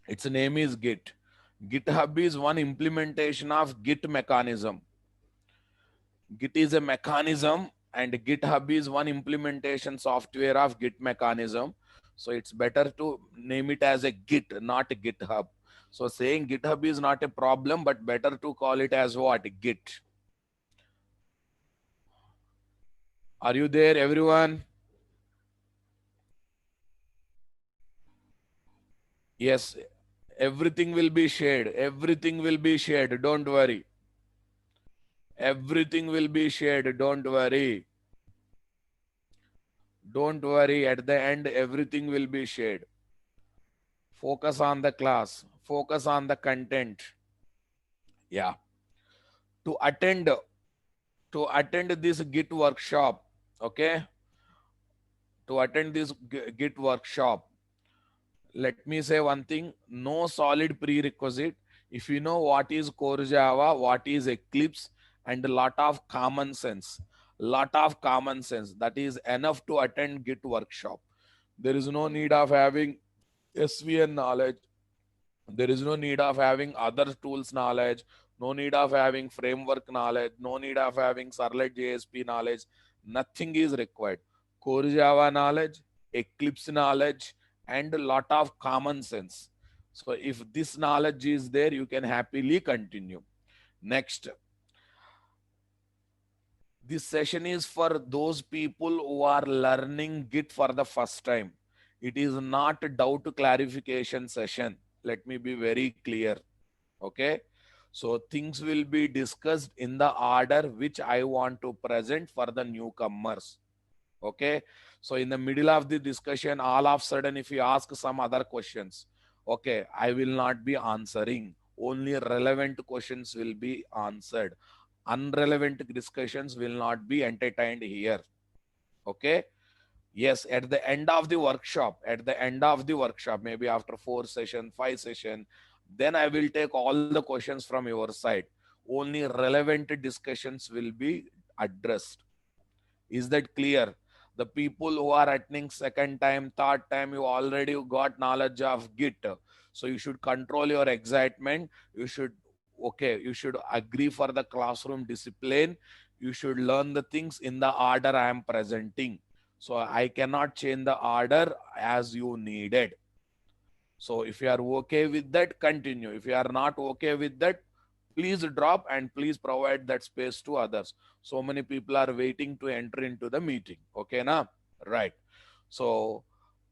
Its name is Git. GitHub is one implementation of Git mechanism. Git is a mechanism and GitHub is one implementation software of Git mechanism. So it's better to name it as a Git, not GitHub. So saying GitHub is not a problem, but better to call it as what? Git. Are you there, everyone? Yes, everything will be shared. Everything will be shared. Don't worry. Everything will be shared. Don't worry. Don't worry. At the end, everything will be shared. Focus on the class. Focus on the content. Yeah. To attend to attend this Git workshop. Okay. To attend this Git workshop, let me say one thing, no solid prerequisite. If you know what is core Java, what is Eclipse, and a lot of common sense, that is enough to attend Git workshop. There is no need of having SVN knowledge. There is no need of having other tools knowledge, no need of having framework knowledge, no need of having Servlet JSP knowledge. Nothing is required. Core Java knowledge, Eclipse knowledge, and a lot of common sense. So if this knowledge is there, you can happily continue. Next, this session is for those people who are learning Git for the first time. It is not a doubt clarification session. Let me be very clear. Okay. So things will be discussed in the order which I want to present for the newcomers. Okay. So in the middle of the discussion, all of a sudden, if you ask some other questions, okay, I will not be answering. Only relevant questions will be answered. Unrelevant discussions will not be entertained here. Okay. Yes, at the end of the workshop, maybe after 4 session, 5 session, then I will take all the questions from your side. Only relevant discussions will be addressed. Is that clear? The people who are attending second time, third time, you already got knowledge of Git. So you should control your excitement. You should agree for the classroom discipline. You should learn the things in the order I am presenting. So I cannot change the order as you needed. So if you are okay with that, continue. If you are not okay with that, please drop and please provide that space to others. So many people are waiting to enter into the meeting. Okay, now? Right. So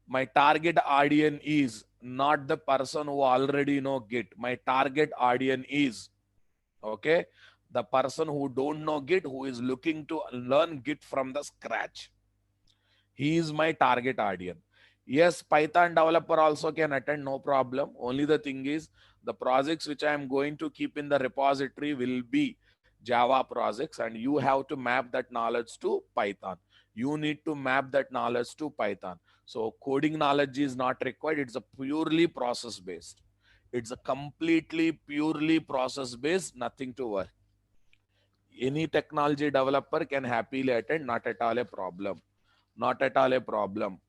my target audience is not the person who already know Git. My target audience is, okay, the person who don't know Git, who is looking to learn Git from the scratch. He is my target audience. Yes, Python developer also can attend, no problem. Only the thing is, the projects which I am going to keep in the repository will be Java projects, and you have to map that knowledge to Python. You need to map that knowledge to Python. So coding knowledge is not required. It's a purely process based. It's a completely purely process based, nothing to worry. Any technology developer can happily attend, not at all a problem. Not at all a problem.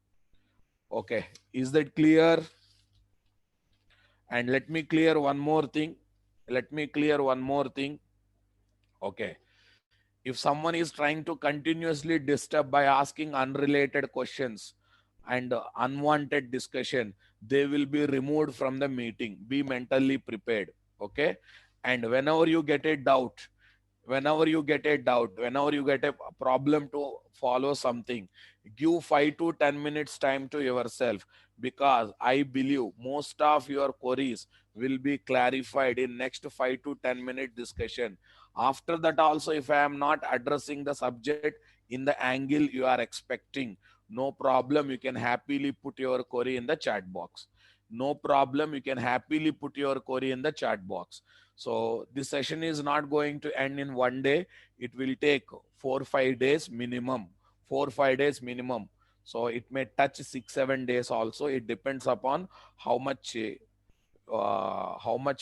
Okay, is that clear? And let me clear one more thing. Let me clear one more thing. Okay, if someone is trying to continuously disturb by asking unrelated questions and unwanted discussion, they will be removed from the meeting. Be mentally prepared. Okay, and whenever you get a problem to follow something, give 5 to 10 minutes time to yourself, because I believe most of your queries will be clarified in next 5 to 10 minute discussion. After that also, if I am not addressing the subject in the angle you are expecting, no problem, you can happily put your query in the chat box. No problem, you can happily put your query in the chat box. So this session is not going to end in one day. It will take 4 5 days minimum. 4 5 days minimum. So it may touch 6 7 days also. It depends upon how much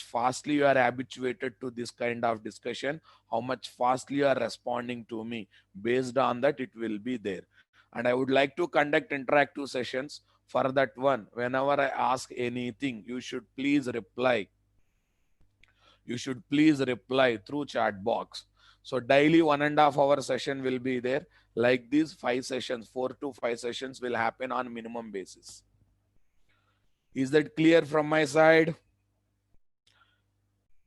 fastly you are habituated to this kind of discussion, how much fastly you are responding to me. Based on that, it will be there. And I would like to conduct interactive sessions. For that one, whenever I ask anything, you should please reply. You should please reply through chat box. So daily 1.5 hour session will be there. Like these 5 sessions, 4 to 5 sessions will happen on minimum basis. Is that clear from my side?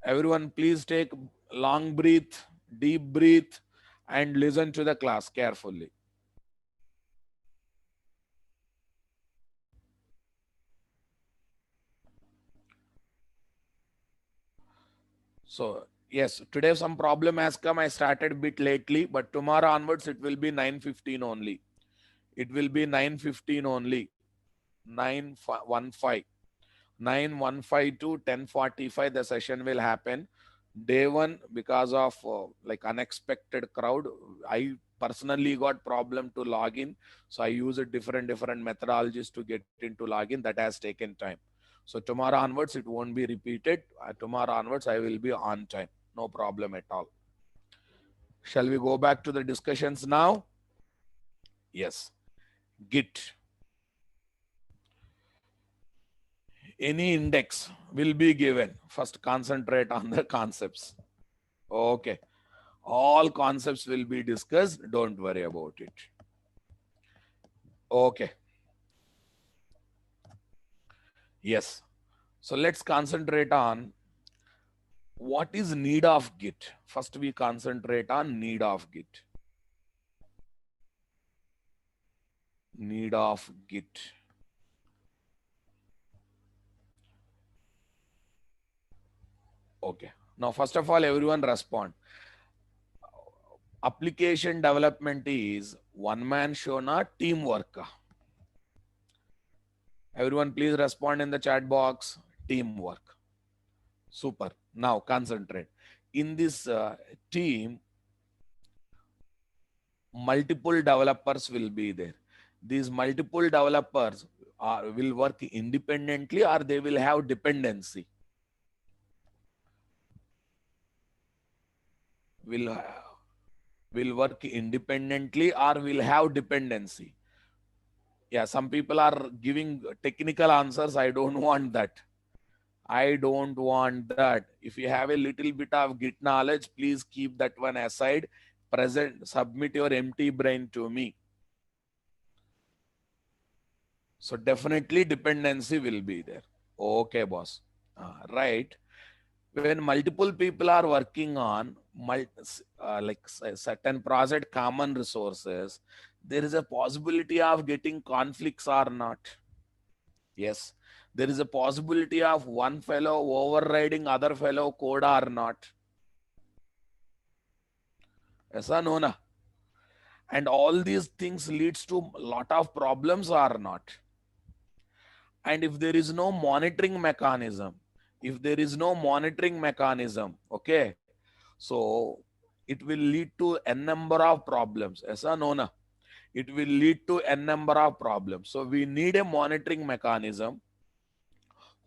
Everyone, please take long breath, deep breath, and listen to the class carefully. So yes, today some problem has come. I started a bit lately, but tomorrow onwards it will be 9:15 only. It will be 9:15 only. 9:15. 9:15 to 10:45 the session will happen. Day one, because of like unexpected crowd, I personally got problem to log in. So I use a different methodologies to get into login. That has taken time. So tomorrow onwards it won't be repeated. Tomorrow onwards I will be on time. No problem at all. Shall we go back to the discussions now? Yes. Git. Any index will be given. First concentrate on the concepts. Okay. All concepts will be discussed. Don't worry about it. Okay. Yes. So let's concentrate on what is need of Git. First we concentrate on need of Git. Need of Git. Okay. Now, first of all, everyone respond. Application development is one-man show, not teamwork. Everyone, please respond in the chat box. Teamwork. Super. Now, concentrate. In this team, multiple developers will be there. These multiple developers will work independently or they will have dependency. Will work independently or will have dependency. Yeah, some people are giving technical answers. I don't want that. I don't want that. If you have a little bit of Git knowledge, please keep that one aside. Present, submit your empty brain to me. So definitely dependency will be there. Okay, boss. Right. When multiple people are working on like certain project common resources, there is a possibility of getting conflicts or not. Yes. There is a possibility of one fellow overriding other fellow code or not. Yes or no? Na? And all these things leads to a lot of problems or not. And if there is no monitoring mechanism, okay, so it will lead to n number of problems. Yes or no? Na? It will lead to n number of problems. So we need a monitoring mechanism.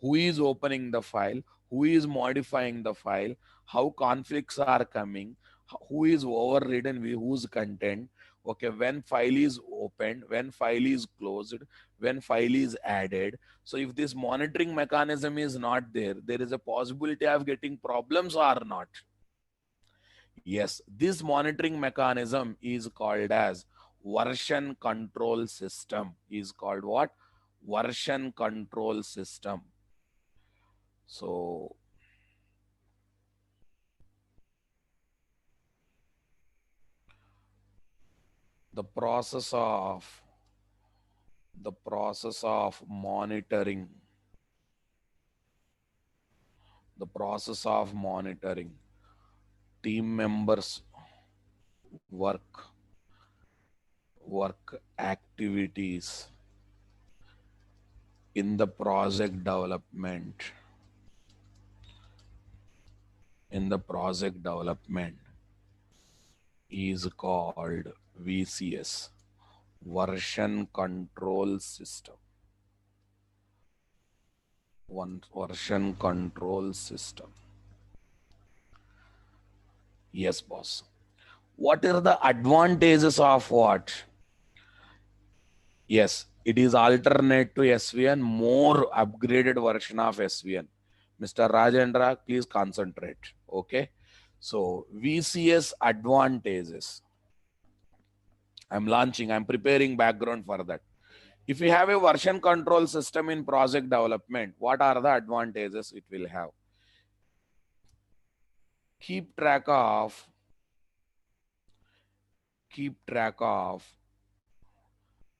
Who is opening the file, who is modifying the file, how conflicts are coming, who is overridden with whose content, okay, when file is opened, when file is closed, when file is added. So if this monitoring mechanism is not there, there is a possibility of getting problems or not. Yes, this monitoring mechanism is called as version control system. Is called what? Version control system. So the process of monitoring, team members work activities in the project development, is called VCS, version control system. Version control system. Yes, boss. What are the advantages of what? Yes, It is alternate to SVN, more upgraded version of SVN. Mr. Rajendra, please concentrate. Okay. So VCS advantages. I'm preparing background for that. If you have a version control system in project development, what are the advantages it will have? Keep track of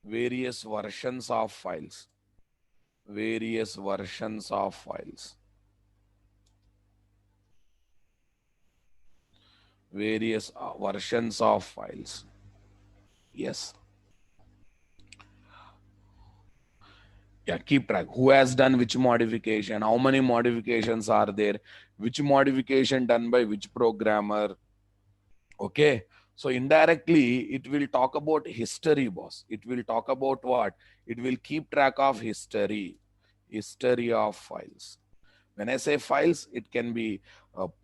various versions of files. Various versions of files. Various versions of files. Yes. Yeah, keep track. Who has done which modification? How many modifications are there? Which modification done by which programmer? Okay. So indirectly, it will talk about history, boss. It will talk about what? It will keep track of history. History of files. When I say files, it can be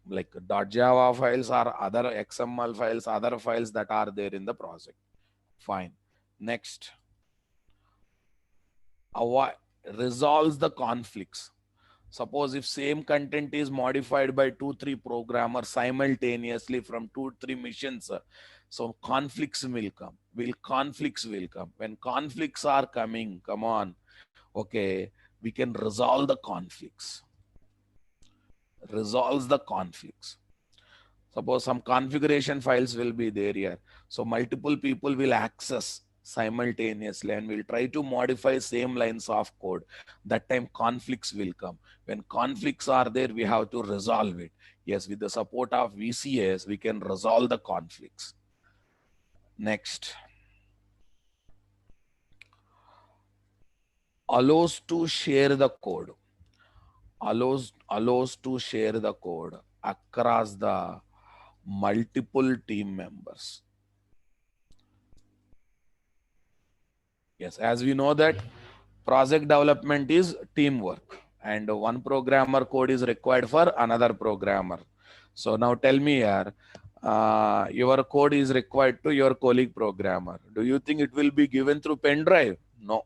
like .java files or other XML files, other files that are there in the project. Fine. Next. Resolves the conflicts. Suppose if same content is modified by 2-3 programmers simultaneously from 2-3 missions, so conflicts will come. Conflicts will come. When conflicts are coming, come on, okay, we can resolve the conflicts. Resolves the conflicts. Suppose some configuration files will be there here. So multiple people will access simultaneously and will try to modify same lines of code. That time conflicts will come. When conflicts are there, we have to resolve it. Yes, with the support of VCS, we can resolve the conflicts. Next. Allows to share the code. Allows to share the code across the multiple team members. Yes, as we know that project development is teamwork and one programmer code is required for another programmer. So now tell me here, your code is required to your colleague programmer. Do you think it will be given through pen drive? No.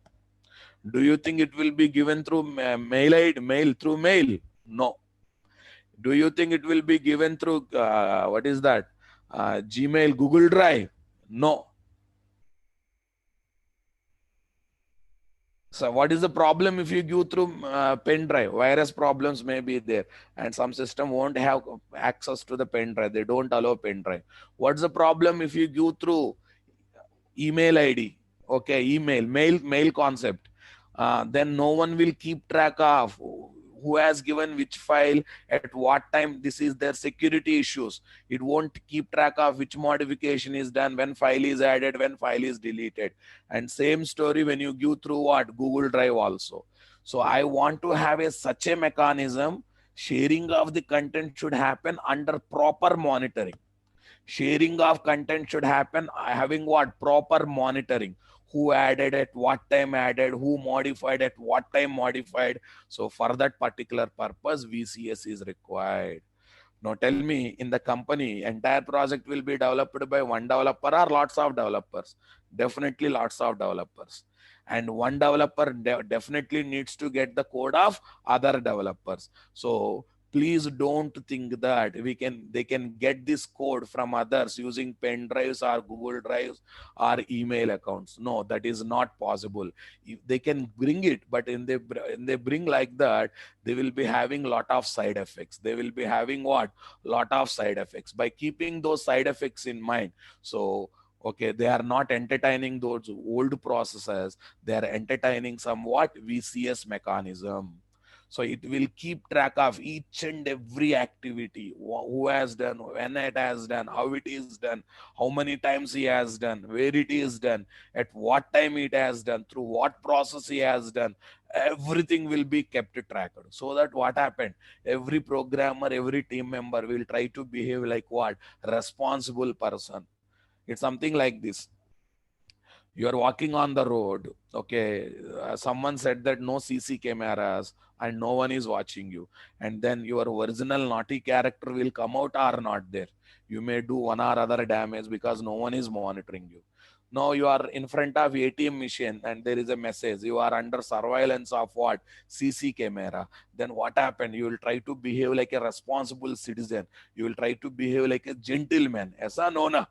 Do you think it will be given through mail? No. Do you think it will be given through, what is that? Gmail, Google Drive? No. So what is the problem if you give through pen drive? Virus problems may be there and some system won't have access to the pen drive. They don't allow pen drive. What's the problem if you give through email ID? Okay, mail concept. Then no one will keep track of who has given which file at what time. This is their security issues. It won't keep track of which modification is done, when file is added, when file is deleted. And same story when you give through what? Google Drive also. So I want to have such a mechanism. Sharing of the content should happen under proper monitoring. Sharing of content should happen having what? Proper monitoring. Who added at what time added, who modified at what time modified. So for that particular purpose, VCS is required. Now tell me, in the company, entire project will be developed by one developer or lots of developers? Definitely lots of developers. And one developer definitely needs to get the code of other developers. So please don't think that they can get this code from others using pen drives or Google drives or email accounts. No, that is not possible. If they can bring it, but in they bring like that, they will be having lot of side effects. They will be having what? Lot of side effects. By keeping those side effects in mind, so okay, they are not entertaining those old processes. They are entertaining somewhat VCS mechanism. So it will keep track of each and every activity, who has done, when it has done, how it is done, how many times he has done, where it is done, at what time it has done, through what process he has done. Everything will be kept tracked. So that what happened? Every programmer, every team member will try to behave like what? Responsible person. It's something like this. You are walking on the road, okay, someone said that no CC cameras and no one is watching you, and then your original naughty character will come out or not there. You may do one or other damage because no one is monitoring you. Now you are in front of ATM machine and there is a message. You are under surveillance of what? CC camera. Then what happened? You will try to behave like a responsible citizen. You will try to behave like a gentleman. Aisa no na.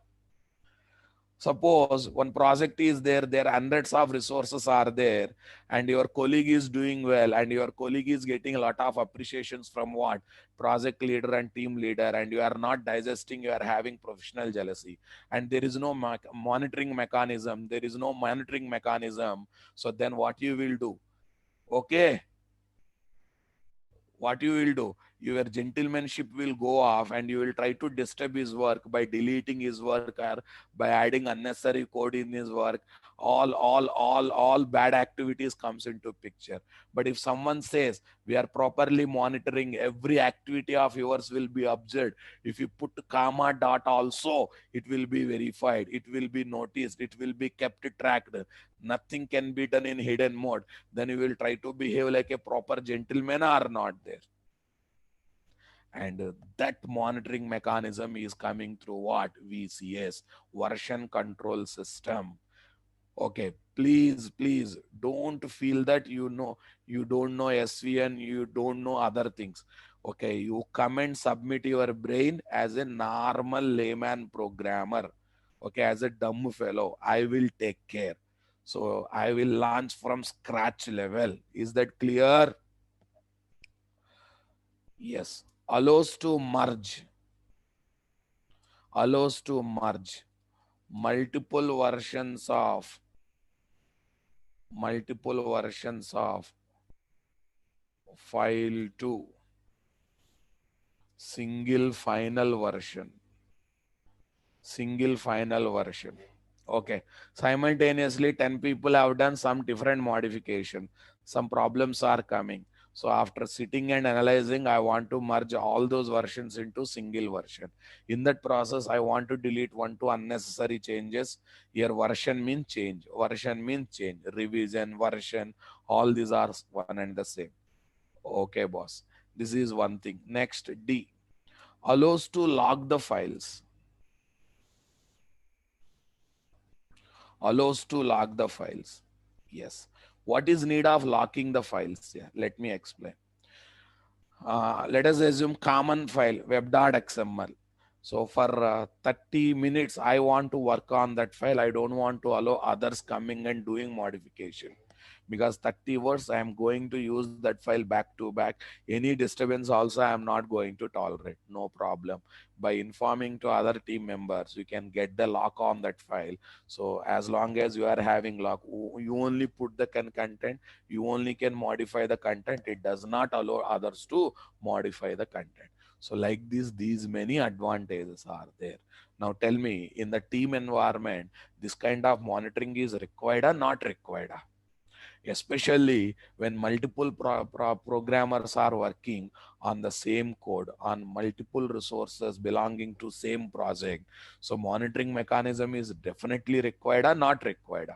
Suppose one project is there hundreds of resources are there, and your colleague is doing well, and your colleague is getting a lot of appreciations from what? Project leader and team leader, and you are not digesting, you are having professional jealousy, and there is no monitoring mechanism, there is no monitoring mechanism. So then what you will do? Okay, what you will do, your gentlemanship will go off and you will try to disturb his work by deleting his work or by adding unnecessary code in his work. All bad activities comes into picture. But if someone says we are properly monitoring, every activity of yours will be observed, if you put comma dot also, it will be verified, it will be noticed, it will be kept tracked, nothing can be done in hidden mode, then you will try to behave like a proper gentleman or not there. And that monitoring mechanism is coming through what? VCS, version control system. Okay, please don't feel that you don't know SVN, you don't know other things. Okay, you come and submit your brain as a normal layman programmer. Okay, as a dumb fellow, I will take care. So I will launch from scratch level. Is that clear? Yes. Allows to merge. Allows to merge multiple versions of file to single final version. Single final version. Okay. Simultaneously, 10 people have done some different modification. Some problems are coming. So after sitting and analyzing, I want to merge all those versions into single version. In that process, I want to delete one, two unnecessary changes. Here version means change. Version means change. Revision, version, all these are one and the same. Okay, boss. This is one thing. Next, D. Allows to log the files. Allows to lock the files. Yes. What is need of locking the files? Yeah, let me explain. Let us assume common file web.xml. So for 30 minutes, I want to work on that file. I don't want to allow others coming and doing modification, because 30 words I am going to use that file back to back. Any disturbance also I am not going to tolerate. No problem. By informing to other team members, you can get the lock on that file. So as long as you are having lock, you only put the content, you only can modify the content. It does not allow others to modify the content. So like this, these many advantages are there. Now tell me, in the team environment, this kind of monitoring is required or not required? Especially when multiple programmers are working on the same code on multiple resources belonging to same project. So monitoring mechanism is definitely required or not required?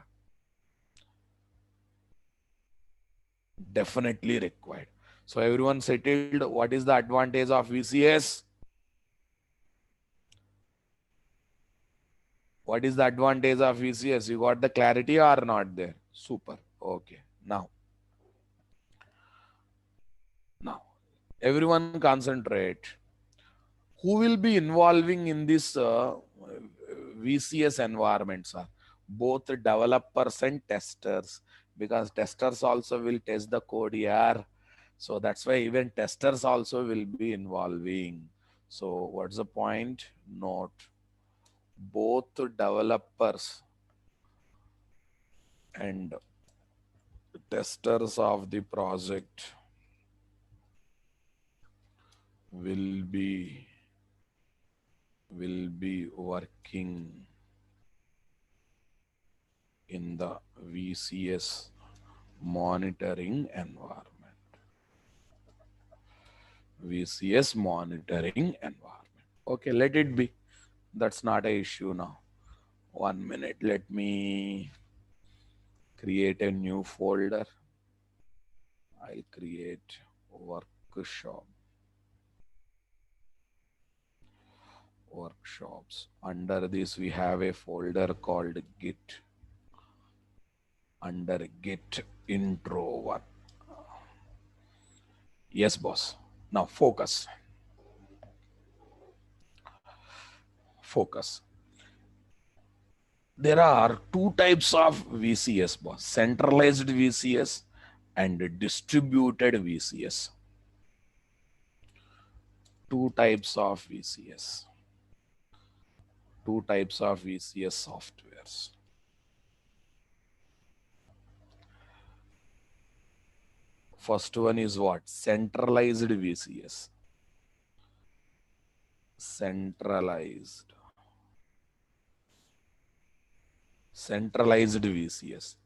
Definitely required. So everyone settled what is the advantage of VCS? What is the advantage of VCS? You got the clarity or not there? Super. Okay. Now everyone concentrate. Who will be involving in this VCS environments? Are both developers and testers, because testers also will test the code here. So that's why even testers also will be involving. So what's the point? Note, both developers and testers of the project will be working in the VCS monitoring environment. VCS monitoring environment. Okay, let it be. That's not an issue now. 1 minute. Let me create a new folder. I'll create workshop. workshops. Under this, we have a folder called Git. Under Git intro one. Yes, boss. Now focus. Focus. There are two types of VCS, boss. Centralized VCS and distributed VCS. Two types of VCS. Two types of VCS softwares. First one is what? Centralized VCS. Centralized VCS.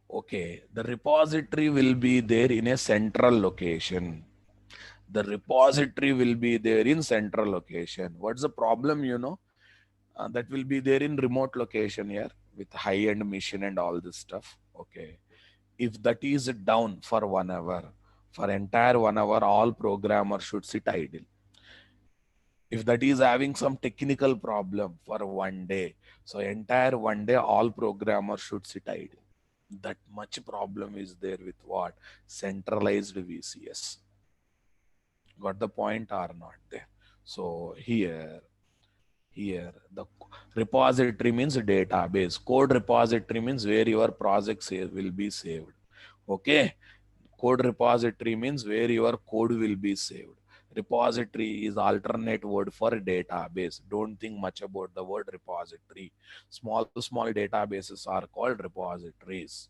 Okay, the repository will be there in a central location. The repository will be there in central location. What's the problem, you know? That will be there in remote location here with high-end machine and all this stuff. Okay. If that is down for 1 hour, for entire 1 hour, all programmers should sit idle. If that is having some technical problem for 1 day, so entire 1 day, all programmers should sit idle. That much problem is there with what? Centralized VCS. Got the point or not there? So here the repository means database. Code repository means where your projects will be saved. Okay. Code repository means where your code will be saved. Repository is alternate word for database. Don't think much about the word repository. Small databases are called repositories.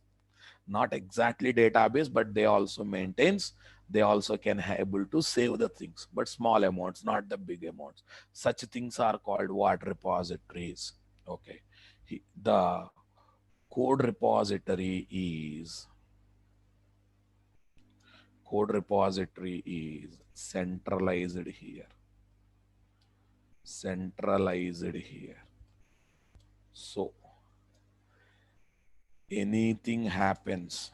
Not exactly database, but they also maintains, they also can able to save the things, but small amounts, not the big amounts. Such things are called what? Repositories. Okay. The code repository is centralized here. Centralized here. So anything happens.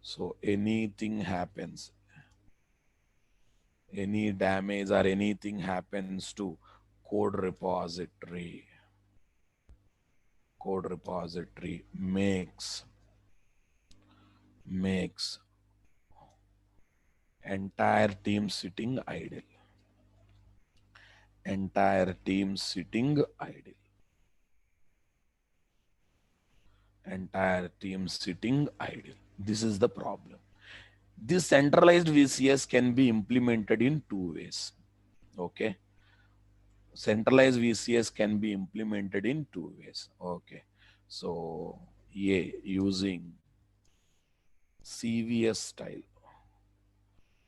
So anything happens. Any damage or anything happens to code repository makes entire team sitting idle. Entire team sitting idle. Entire team sitting idle. This is the problem. This centralized VCS can be implemented in two ways. Okay. Centralized VCS can be implemented in two ways. Okay. So, yeah, using CVS style.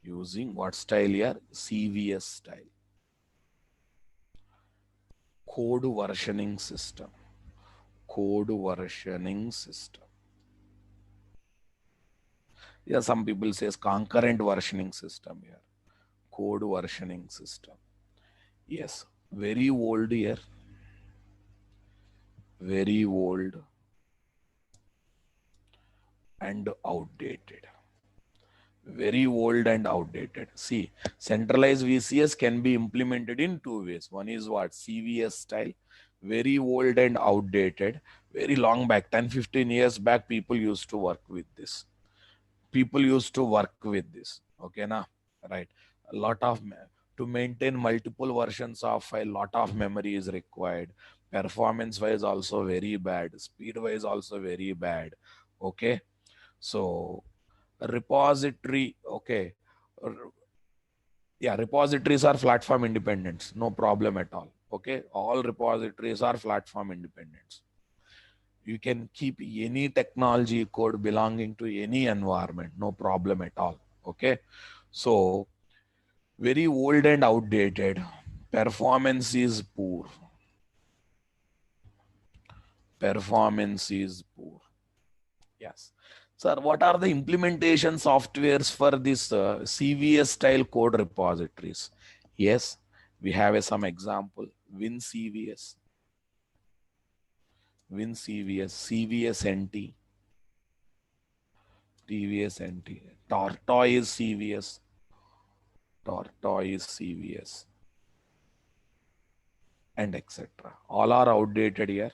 Using what style here? CVS style. Code versioning system. Code versioning system. Yeah, some people says concurrent versioning system here. Code versioning system. Yes, very old here. Very old and outdated. Very old and outdated. See, centralized VCS can be implemented in two ways. One is what? CVS style. Very old and outdated. Very long back, 10-15 years back, people used to work with this. Okay, na? Right. A lot of, to maintain multiple versions of file, lot of memory is required. Performance wise also very bad. Speed wise also very bad. Okay. So repository, okay. Yeah, repositories are platform independent. No problem at all. Okay. All repositories are platform independent. You can keep any technology code belonging to any environment, no problem at all. Okay. So very old and outdated. Performance is poor. Performance is poor. Yes. Sir, what are the implementation softwares for this CVS style code repositories? Yes, we have some example. WinCVS, CVS NT, TVS NT, Tortoise CVS, and etc. All are outdated here.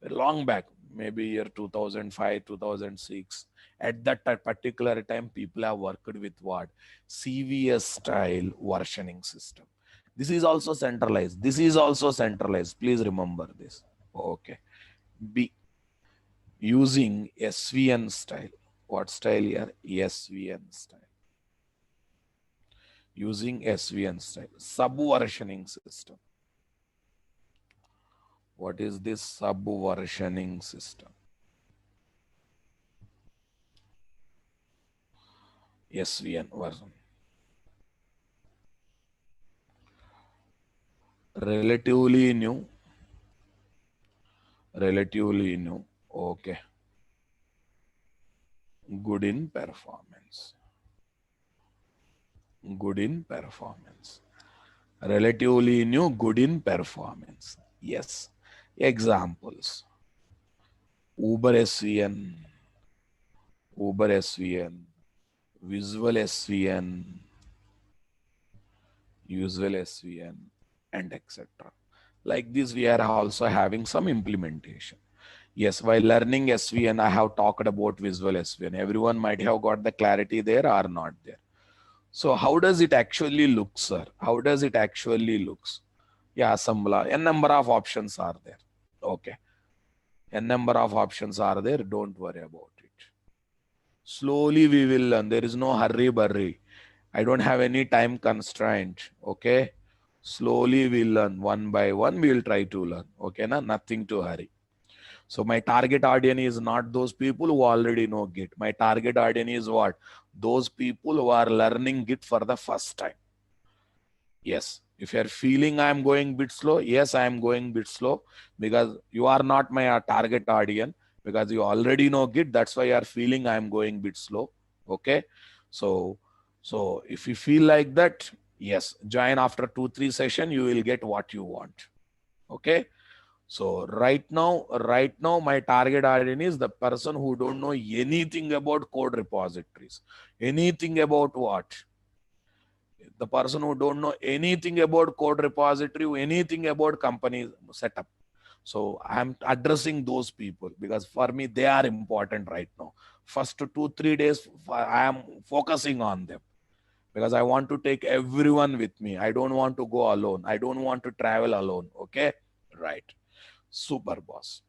Long back, maybe year 2005, 2006. At that particular time, people have worked with what? CVS style versioning system. This is also centralized. This is also centralized. Please remember this. Okay. B. Using SVN style. What style here? SVN style. Using SVN style. Subversioning system. What is this subversioning system? SVN version. Relatively new. Relatively new. Okay. Good in performance. Good in performance. Relatively new, good in performance. Yes. Examples. Uber SVN. Uber SVN. Visual SVN. Usual SVN, and etc. Like this, we are also having some implementation. Yes, while learning SVN, I have talked about visual SVN. Everyone might have got the clarity there or not there. So how does it actually look, sir? How does it actually looks? Yeah, assembler. N number of options are there. Okay. N number of options are there. Don't worry about it. Slowly we will learn. There is no hurry burry. I don't have any time constraint. Okay. Slowly we'll learn one by one. We will try to learn. Okay. Na? Nothing to hurry. So my target audience is not those people who already know Git. My target audience is what? Those people who are learning Git for the first time. Yes. If you're feeling I'm going bit slow, yes, I'm going bit slow because you are not my target audience because you already know Git. That's why you are feeling I'm going bit slow. Okay. So if you feel like that, yes, join after 2-3 sessions, you will get what you want. Okay. So right now, my target audience is the person who don't know anything about code repositories, anything about what? The person who don't know anything about code repository, anything about company setup. So I'm addressing those people because for me, they are important right now. First 2-3 days, I am focusing on them because I want to take everyone with me. I don't want to go alone. I don't want to travel alone. Okay. Right. Super, boss.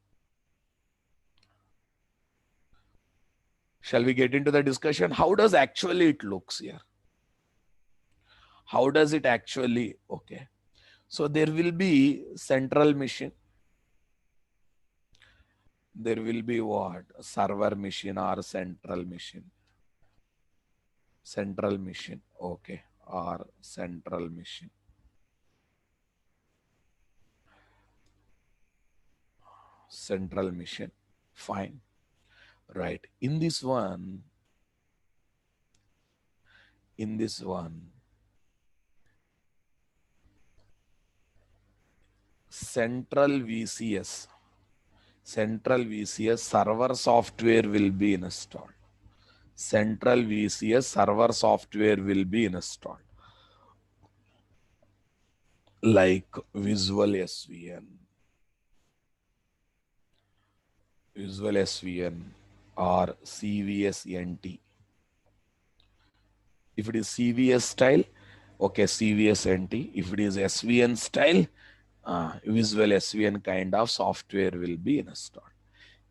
Shall we get into the discussion? How does actually it looks here? How does it actually? Okay. So there will be central machine. There will be what? Server machine or central machine. Central machine. Okay. Or central machine. Central machine. Fine. Right. In this one, central VCS. Central VCS server software will be installed. Central VCS server software will be installed. Like Visual SVN. Visual SVN or CVS NT. If it is CVS style, okay, CVS NT. If it is SVN style, Visual SVN kind of software will be installed.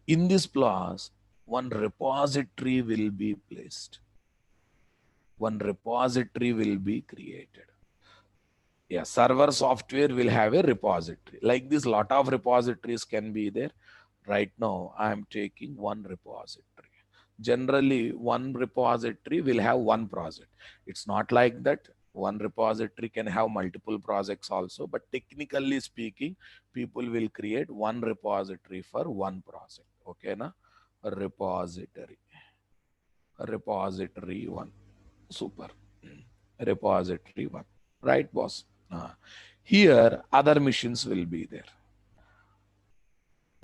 In this class, one repository will be placed. One repository will be created. Yeah, server software will have a repository. Like this, lot of repositories can be there. Right now, I am taking one repository. Generally, one repository will have one project. It's not like that. One repository can have multiple projects also, but technically speaking, people will create one repository for one project. Okay, na? A repository. A repository one. Super. Repository one. Right, boss? Here, other machines will be there.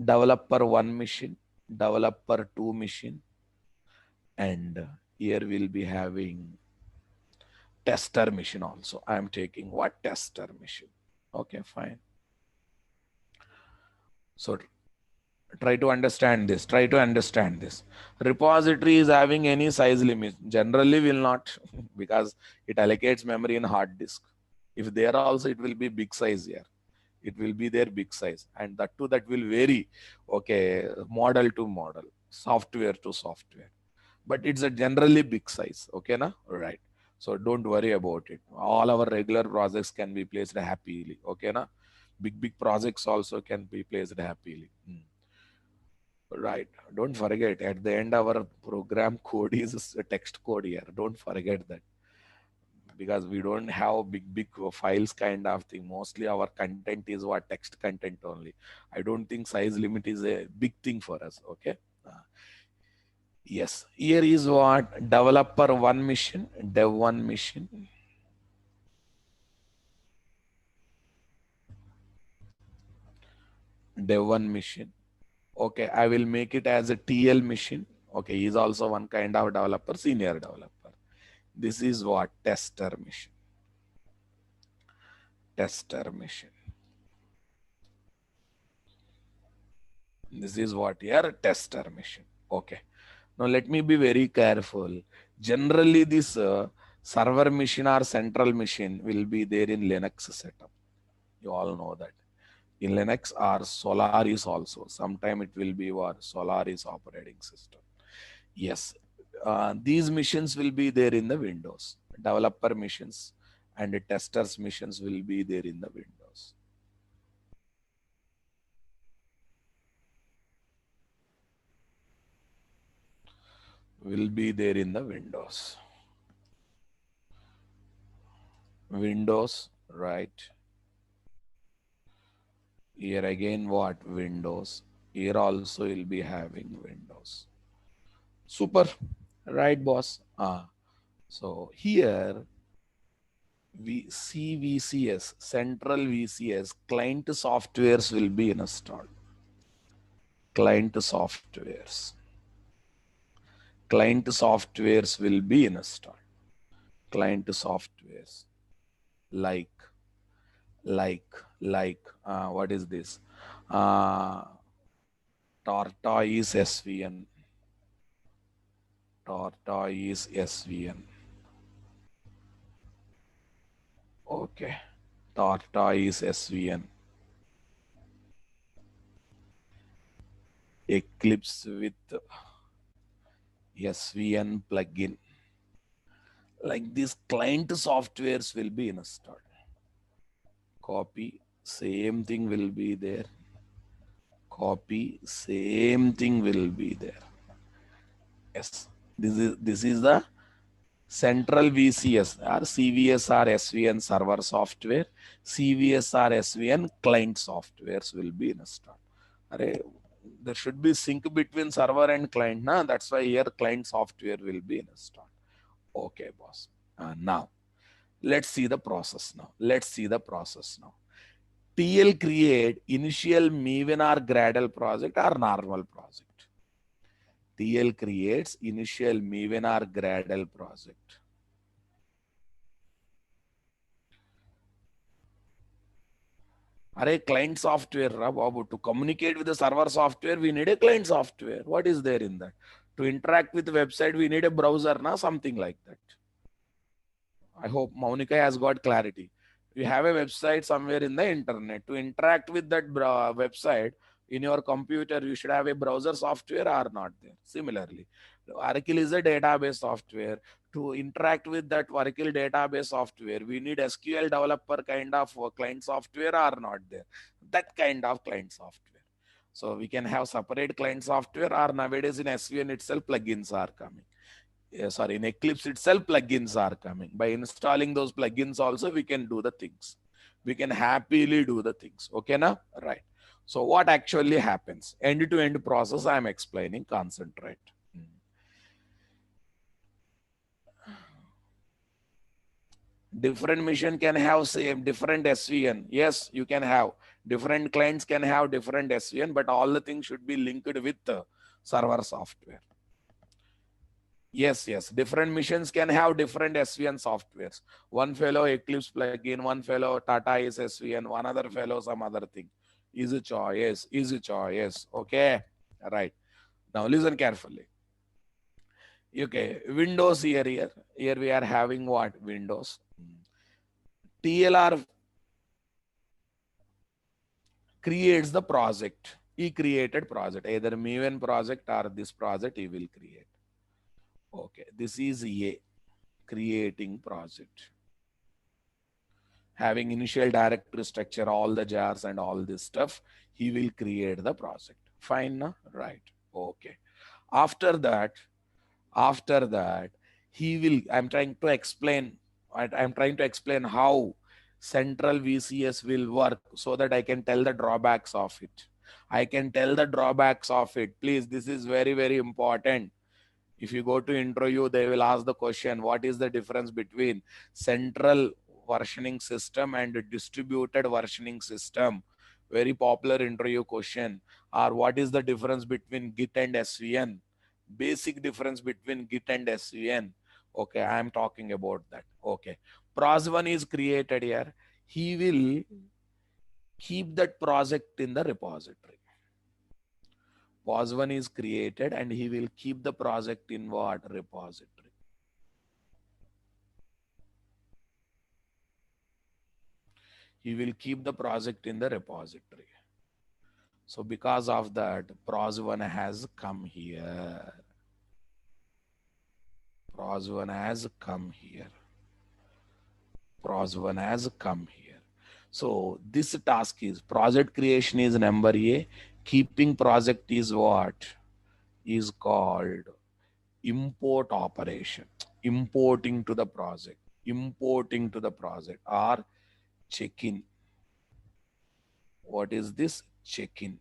Developer one machine, developer two machine, and here we'll be having tester machine also. I'm taking what? Tester machine. Okay, fine. So try to understand this. Try to understand this. Repository is having any size limit. Generally will not because it allocates memory in hard disk. If there also, it will be big size here. It will be their big size, and that too that will vary. Okay, model to model, software to software, but it's a generally big size. Okay, na? Right. So don't worry about it. All our regular projects can be placed happily. Okay, na? Big projects also can be placed happily. Right. Don't forget, at the end, our program code is a text code here. Don't forget that, because we don't have big files kind of thing. Mostly our content is what text content only. I don't think size limit is a big thing for us. Okay. Yes. Here is what developer one mission, dev one mission. Dev one mission. Okay. I will make it as a TL mission. Okay. He's also one kind of developer, senior developer. This is what tester mission. Tester mission. This is what here tester mission. Okay. Now let me be very careful. Generally, this server machine or central machine will be there in Linux setup. You all know that. In Linux or Solaris also. Sometime it will be what Solaris operating system. Yes. These missions will be there in the Windows. Developer missions and the testers missions will be there in the Windows. Will be there in the Windows. Windows, right? Here again, what? Windows. Here also will be having Windows. Super, right, boss? So here CVCS, central VCS, client softwares will be installed. Client softwares. Client softwares will be installed. Client softwares like what is this? Tortoise SVN. Tortoise SVN. Okay. Tortoise SVN. Eclipse with SVN plugin. Like these client softwares will be installed. Copy, same thing will be there. Copy, same thing will be there. Yes, this is the central VCS or CVS or SVN server software. CVS or SVN client softwares will be installed. There should be sync between server and client. Nah? That's why here client software will be installed. Okay, boss. Now, let's see the process now. Let's see the process now. TL create initial Maven or Gradle project or normal project. TL creates initial Maven or Gradle project. Client software, Babu, to communicate with the server software, we need a client software. What is there in that? To interact with the website, we need a browser, something like that. I hope Maunika has got clarity. You have a website somewhere in the internet. To interact with that website in your computer, you should have a browser software or not there. Similarly, Oracle is a database software. To interact with that Oracle database software, we need SQL developer kind of client software or not there. That kind of client software. So we can have separate client software, or nowadays in SVN itself plugins are coming. Sorry, in Eclipse itself, plugins are coming. By installing those plugins also, we can do the things. We can happily do the things. Okay, now? Right. So what actually happens? End-to-end process I am explaining. Concentrate. Different mission can have same different SVN. Yes, you can have. Different clients can have different SVN, but all the things should be linked with the server software. Yes. Different missions can have different SVN softwares. One fellow Eclipse plugin, one fellow Tata is SVN, one other fellow some other thing. Is a choice. Is a choice. Okay. Right. Now listen carefully. Okay. Windows here. Here we are having what? Windows. TLR creates the project. He created project. Either Maven project or this project he will create. Okay. This is A. Creating project. Having initial directory structure, all the jars and all this stuff, he will create the project. Fine, no? Right. Okay. After that, after that, he will, I'm trying to explain how central VCS will work so that I can tell the drawbacks of it. I can tell the drawbacks of it. Please, this is very, very important. If you go to interview, they will ask the question, what is the difference between central versioning system and distributed versioning system? Very popular interview question. Or what is the difference between Git and SVN? Basic difference between Git and SVN. Okay, I am talking about that. Okay. Pros1 is created here. He will keep that project in the repository. Pos1 is created and he will keep the project in what? Repository. He will keep the project in the repository. So because of that, Pros1 has come here. Pros1 has come here. Pros1 has come here. So this task is project creation is number A. Keeping project is what? Is called import operation. Importing to the project. Importing to the project or check-in. What is this? Check-in.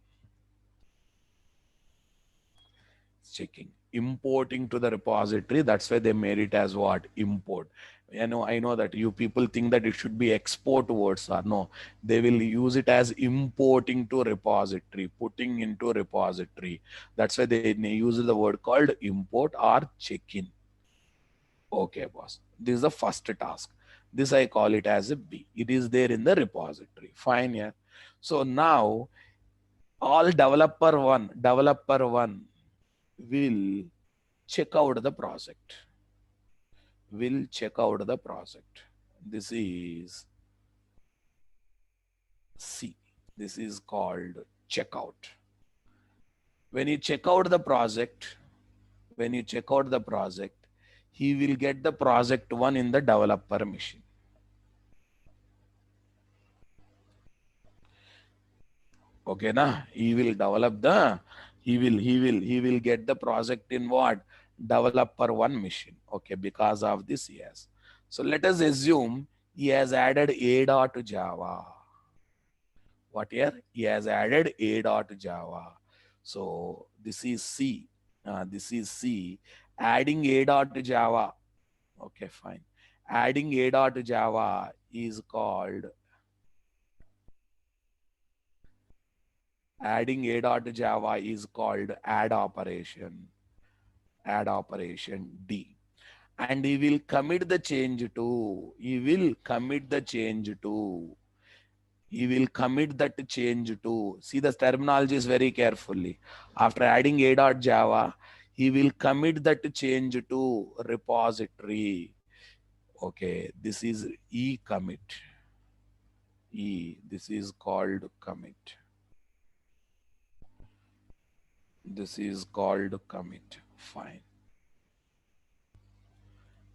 Checking. Importing to the repository. That's why they made it as what? Import. I know that you people think that it should be export words or no. They will use it as importing to repository, putting into repository. That's why they use the word called import or check-in. Okay, boss. This is the first task. This I call it as a B. It is there in the repository. Fine, yeah. So now all developer one will check out the project. Will check out the project. This is C. This is called checkout. When you check out the project, when you check out the project, he will get the project one in the developer machine. Okay, na? He will develop the, he will get the project in what? Developer one machine. Okay, because of this, yes. So let us assume he has added A.Java. What here? He has added A.Java. So this is C. This is C. Adding A.Java. Okay, fine. Adding A.Java is called adding A.Java is called add operation. Add operation D. And he will commit the change to. He will commit the change to. He will commit that change to. See the terminology is very carefully. After adding A.Java, he will commit that change to repository. Okay, this is E commit. E, this is called commit. This is called commit. Fine.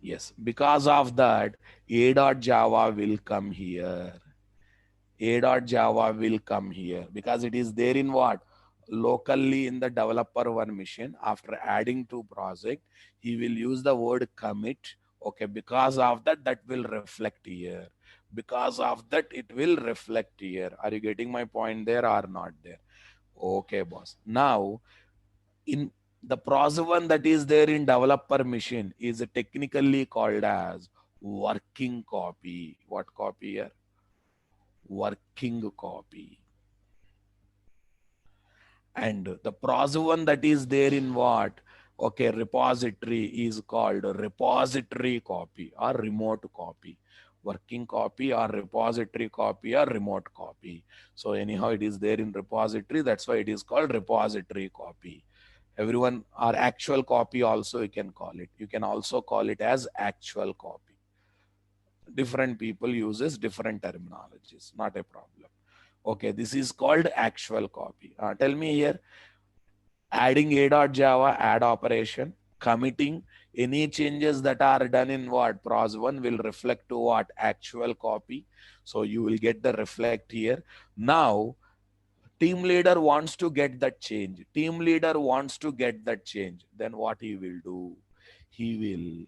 Yes, because of that, A.Java will come here. A.Java will come here because it is there in what? Locally in the developer one machine. After adding to project, he will use the word commit. Okay, because of that, that will reflect here. Because of that, it will reflect here. Are you getting my point there or not there? Okay, boss. Now, in the Pros1 that is there in developer machine is technically called as working copy. What copy here? Working copy. And the Pros1 that is there in what? Okay, repository is called repository copy or remote copy. working copy or repository copy or remote copy. So anyhow, it is there in repository. That's why it is called repository copy. Everyone, or actual copy also you can call it. You can also call it as actual copy. Different people uses different terminologies, not a problem. Okay, this is called actual copy. Tell me here, adding a.java add operation, committing any changes that are done in what pros1 will reflect to what actual copy. So you will get the reflect here. Now team leader wants to get that change. Team leader wants to get that change. Then what he will do? He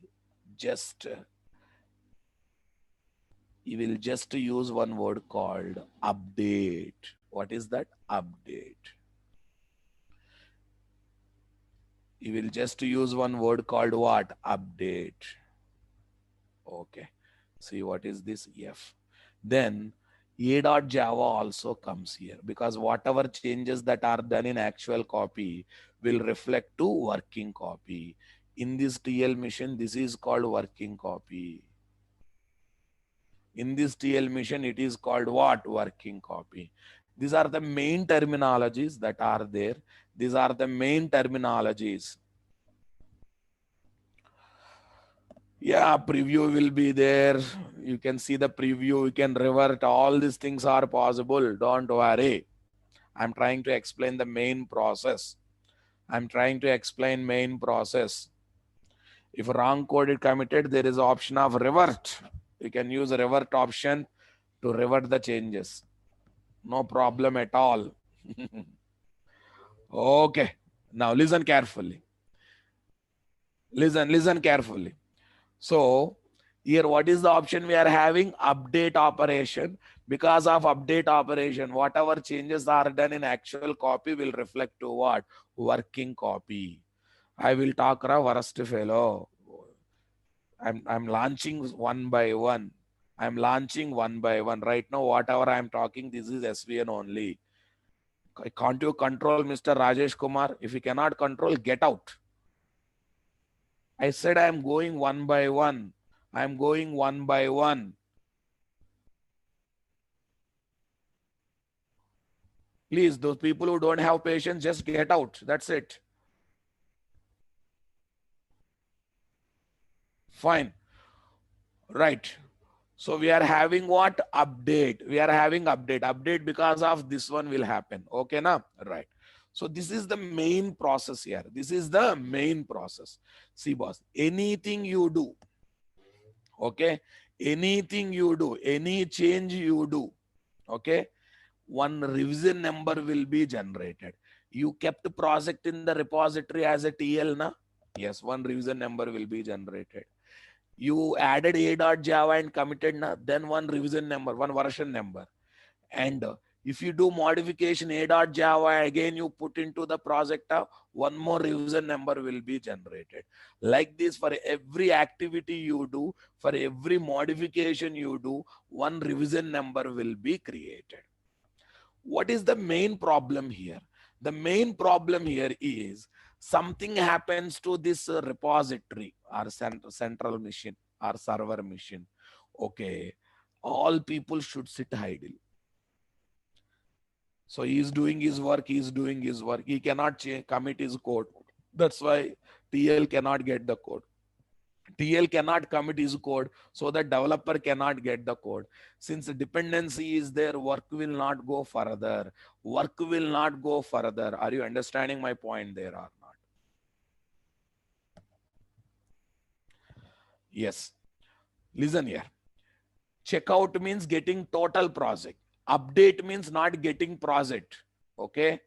will just use one word called update. What is that? Update. He will just use one word called what? Update. Okay. See what is this? F. Then a.java also comes here, because whatever changes that are done in actual copy will reflect to working copy. In this TL mission, this is called working copy. In this TL mission, it is called what? Working copy. These are the main terminologies that are there. These are the main terminologies. Yeah, preview will be there. You can see the preview. You can revert. All these things are possible. Don't worry. I'm trying to explain the main process. I'm trying to explain main process. If wrong code is committed, there is option of revert. You can use revert option to revert the changes. No problem at all. Okay. Now listen carefully. Listen carefully. So here, what is the option we are having? Update operation. Because of update operation, whatever changes are done in actual copy will reflect to what? Working copy. I will talk a worst fellow. I'm launching one by one. I'm launching one by one. Right now, whatever I'm talking, this is SVN only. Can't you control Mr. Rajesh Kumar? If you cannot control, get out. I said I'm going one by one. I'm going one by one. Please, those people who don't have patience, just get out. That's it. Fine. Right. So we are having what? Update. We are having update. Update because of this one will happen. Okay, na? Right. So this is the main process here. This is the main process. See, boss, anything you do, okay, anything you do, any change you do, okay, one revision number will be generated. You kept project in the repository as a TL, na? Yes, one revision number will be generated. You added a.java and committed, na? Then one revision number, one version number. And if you do modification a.java, again you put into the project, one more revision number will be generated. Like this, for every activity you do, for every modification you do, one revision number will be created. What is the main problem here? The main problem here is something happens to this repository or central machine or server machine. Okay, all people should sit idle. So he is doing his work, he is doing his work. He cannot commit his code. That's why TL cannot get the code. TL cannot commit his code, so the developer cannot get the code. Since the dependency is there, work will not go further. Work will not go further. Are you understanding my point there or not? Yes. Listen here. Checkout means getting total project. Update means not getting project. Okay.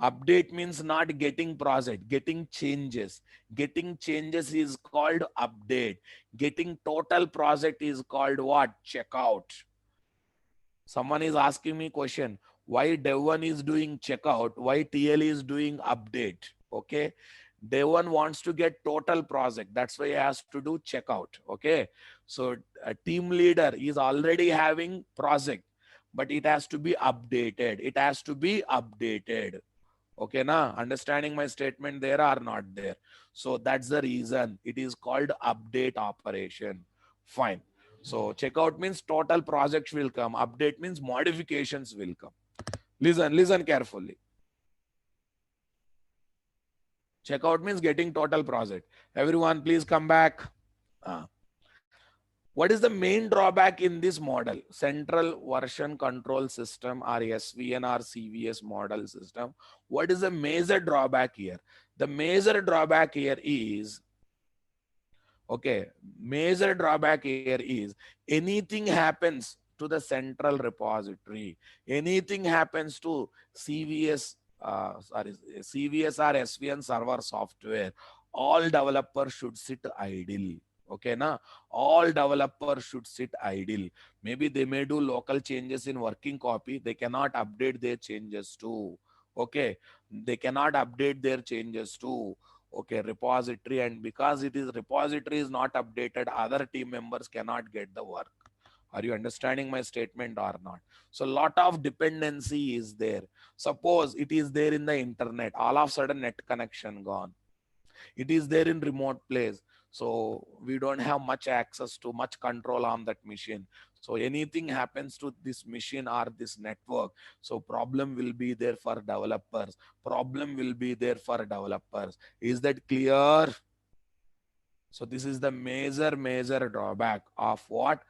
Update means not getting project, getting changes. Getting changes is called update. Getting total project is called what? Checkout. Someone is asking me question, why Dev1 is doing checkout, why TL is doing update. Okay. Dev1 wants to get total project. That's why he has to do checkout. Okay. So a team leader is already having project, but it has to be updated. It has to be updated. Okay, na? Understanding my statement there or not there? So that's the reason it is called update operation. Fine. So checkout means total projects will come. Update means modifications will come. Listen carefully. Checkout means getting total project. Everyone, please come back. Ah. What is the main drawback in this model? Central version control system or SVN or CVS model system. What is the major drawback here? The major drawback here is, okay, major drawback here is anything happens to the central repository, anything happens to CVS or SVN server software, all developers should sit idle. Okay, na? All developers should sit idle. Maybe they may do local changes in working copy. They cannot update their changes too. Okay, they cannot update their changes too. Okay, repository, and because it is repository is not updated, other team members cannot get the work. Are you understanding my statement or not? So lot of dependency is there. Suppose it is there in the internet, all of a sudden net connection gone. It is there in remote place, so we don't have much access to much control on that machine. So anything happens to this machine or this network, so problem will be there for developers, problem will be there for developers. Is that clear? So this is the major drawback of what?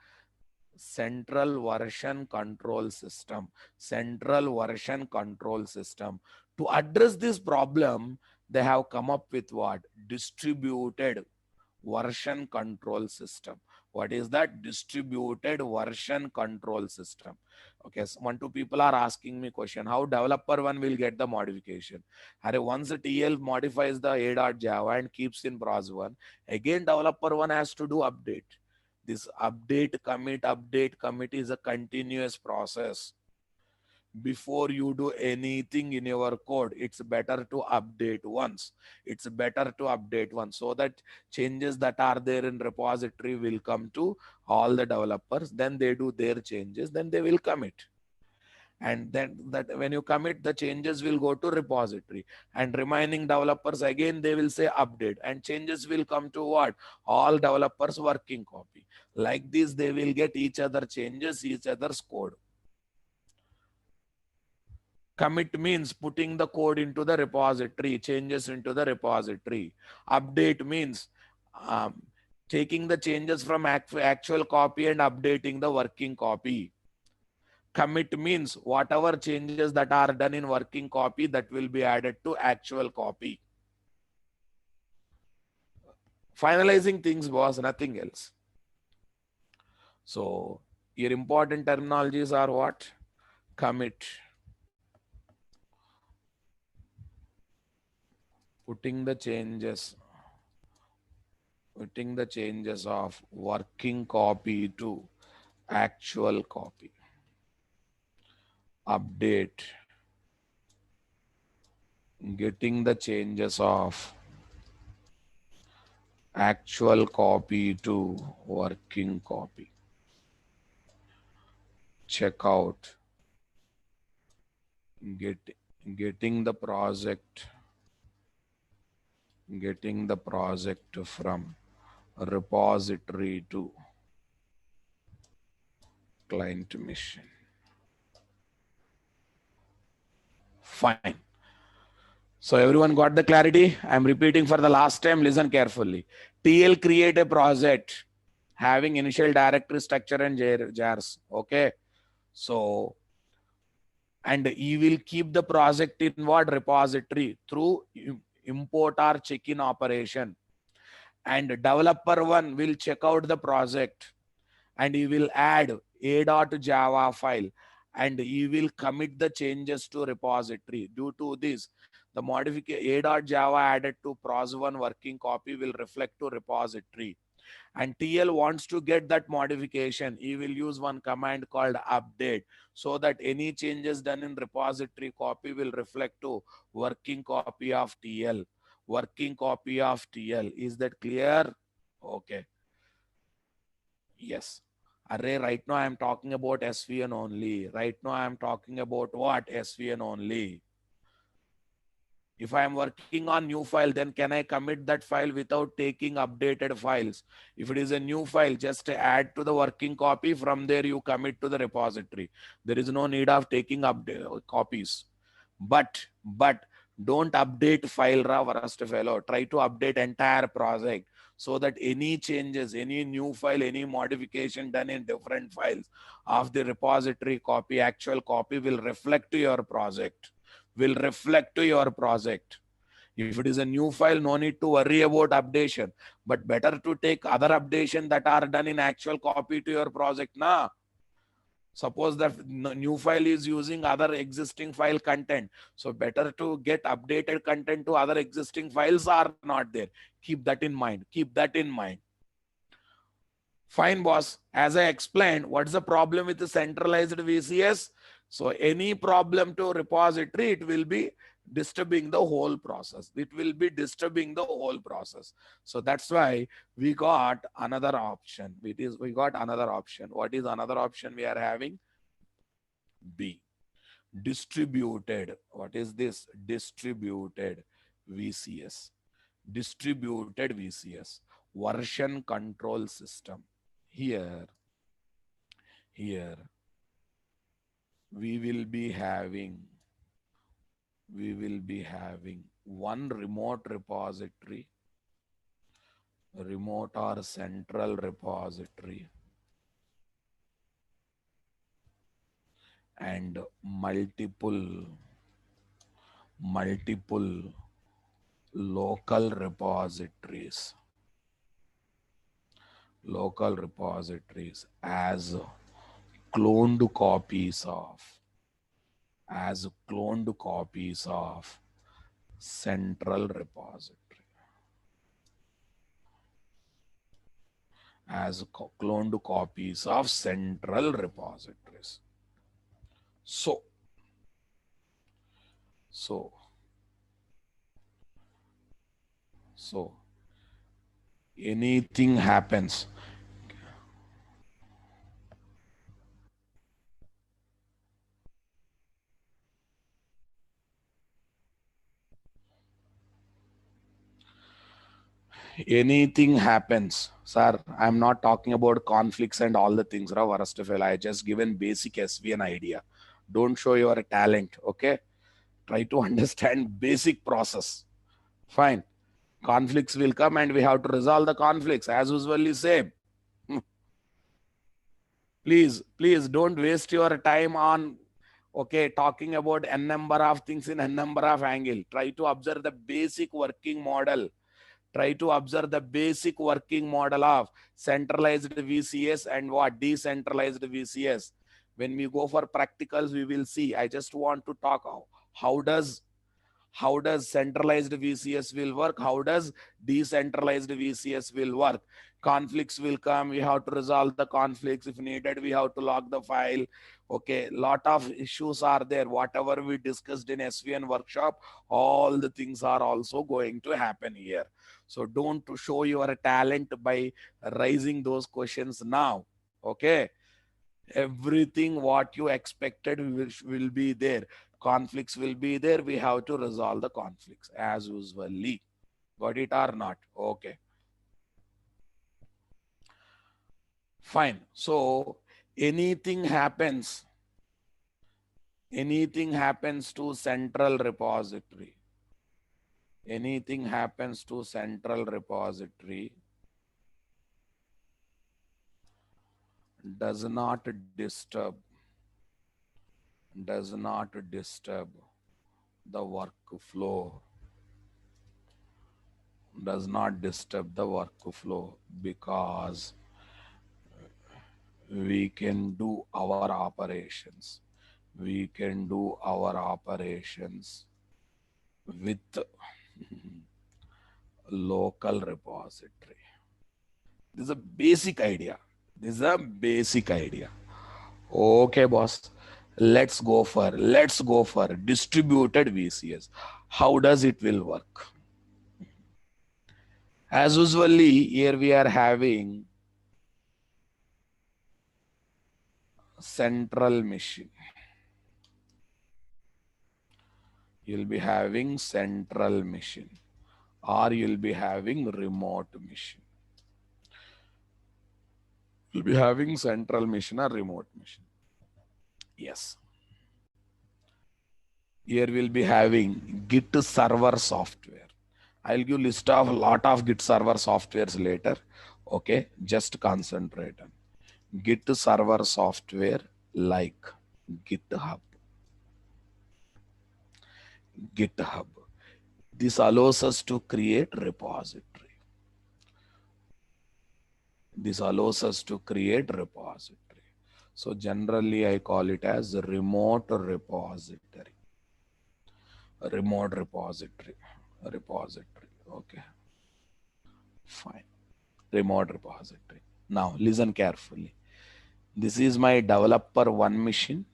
Central version control system. Central version control system. To address this problem, they have come up with what? Distributed version control system. What is that? Distributed version control system. Okay, so one, two people are asking me question, how developer one will get the modification? Once the TL modifies the a.java and keeps in pros one, again developer one has to do update. This update commit is a continuous process. Before you do anything in your code, it's better to update once. It's better to update once so that changes that are there in repository will come to all the developers. Then they do their changes, then they will commit. And then that when you commit, the changes will go to repository, and remaining developers again they will say update, and changes will come to what? All developers working copy. Like this they will get each other changes, each other's code. Commit means putting the code into the repository, changes into the repository. Update means taking the changes from actual copy and updating the working copy. Commit means whatever changes that are done in working copy, that will be added to actual copy. Finalizing things was nothing else. So your important terminologies are what? Commit, putting the changes of working copy to actual copy. Update, getting the changes of actual copy to working copy. Checkout, getting the project from repository to client machine. Fine. So everyone got the clarity? I'm repeating for the last time. Listen carefully. TL create a project having initial directory structure and jars. Okay. So, and you will keep the project in what? Repository through import or check-in operation. And developer one will check out the project, and you will add a.java file, and you will commit the changes to repository. Due to this, the modification a.java added to pros1 working copy will reflect to repository. And TL wants to get that modification, he will use one command called update, so that any changes done in repository copy will reflect to working copy of TL. Working copy of TL. Is that clear? Okay. Yes. Array, right now I am talking about SVN only. Right now I am talking about what? SVN only. If I am working on new file, then can I commit that file without taking updated files? If it is a new file, just add to the working copy. From there, you commit to the repository. There is no need of taking update copies. But don't update file ra worst fellow. Try to update entire project so that any changes, any new file, any modification done in different files of the repository copy, actual copy will reflect to your project. Will reflect to your project. If it is a new file, no need to worry about updation, but better to take other updation that are done in actual copy to your project. Now, suppose that new file is using other existing file content. So better to get updated content to other existing files are not there. Keep that in mind. Keep that in mind. Fine, boss. As I explained, what's the problem with the centralized VCS? So any problem to repository, it will be disturbing the whole process. It will be disturbing the whole process. So that's why we got another option. We got another option. What is another option we are having? B. Distributed. What is this? Distributed VCS. Distributed VCS. Version control system. Here we will be having one remote repository, remote or central repository, and multiple local repositories as cloned copies of central repository, as cloned copies of central repositories. So anything happens, sir. I'm not talking about conflicts and all the things, I just given basic SVN idea. Don't show your talent, okay? Try to understand basic process. Fine. Conflicts will come and we have to resolve the conflicts as usually same. Please don't waste your time on talking about n number of things in n number of angle. Try to observe the basic working model. Try to observe the basic working model of centralized VCS and what decentralized VCS. When we go for practicals, we will see. I just want to talk how does centralized VCS will work, how does decentralized VCS will work. Conflicts will come, we have to resolve the conflicts. If needed, we have to log the file. Okay, lot of issues are there. Whatever we discussed in SVN workshop, all the things are also going to happen here. So don't show your talent by raising those questions now. Okay, everything what you expected will be there. Conflicts will be there. We have to resolve the conflicts as usually. Got it or not? Okay. Fine. So anything happens to central repository. Anything happens to central repository does not disturb the workflow. Does not disturb the workflow because we can do our operations. We can do our operations with local repository. This is a basic idea. Okay, boss. Let's go for distributed VCS. How does it will work? As usually, here we are having central machine. You'll be having central machine, or you'll be having remote machine. You'll be having central machine or remote machine. Yes. Here we'll be having Git server software. I'll give list of lot of Git server softwares later. Okay, just concentrate on Git server software like GitHub. GitHub. This allows us to create repository. This allows us to create repository. So generally I call it as a remote repository. A remote repository. A repository. Okay. Fine. Remote repository. Now listen carefully. This is my developer one machine.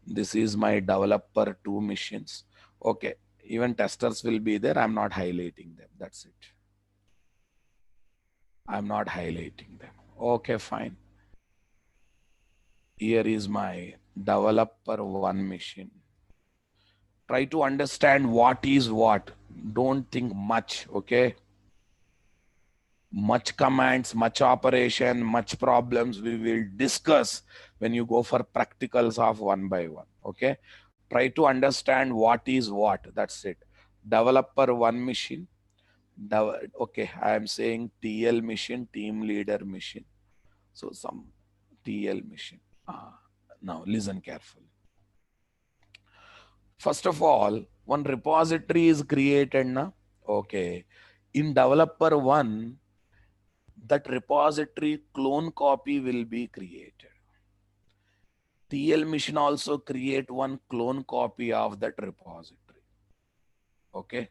This is my developer two machines. Okay. Even testers will be there. I'm not highlighting them. That's it. I'm not highlighting them. Okay, fine. Here is my developer one machine. Try to understand what is what. Don't think much, okay? Much commands, much operation, much problems we will discuss when you go for practicals of one by one, okay? Try to understand what is what. That's it. Developer one machine. Okay, I am saying TL machine, team leader machine. So some TL machine. Now listen carefully. First of all, one repository is created now. Okay. In developer one, that repository clone copy will be created. TL machine also create one clone copy of that repository. Okay.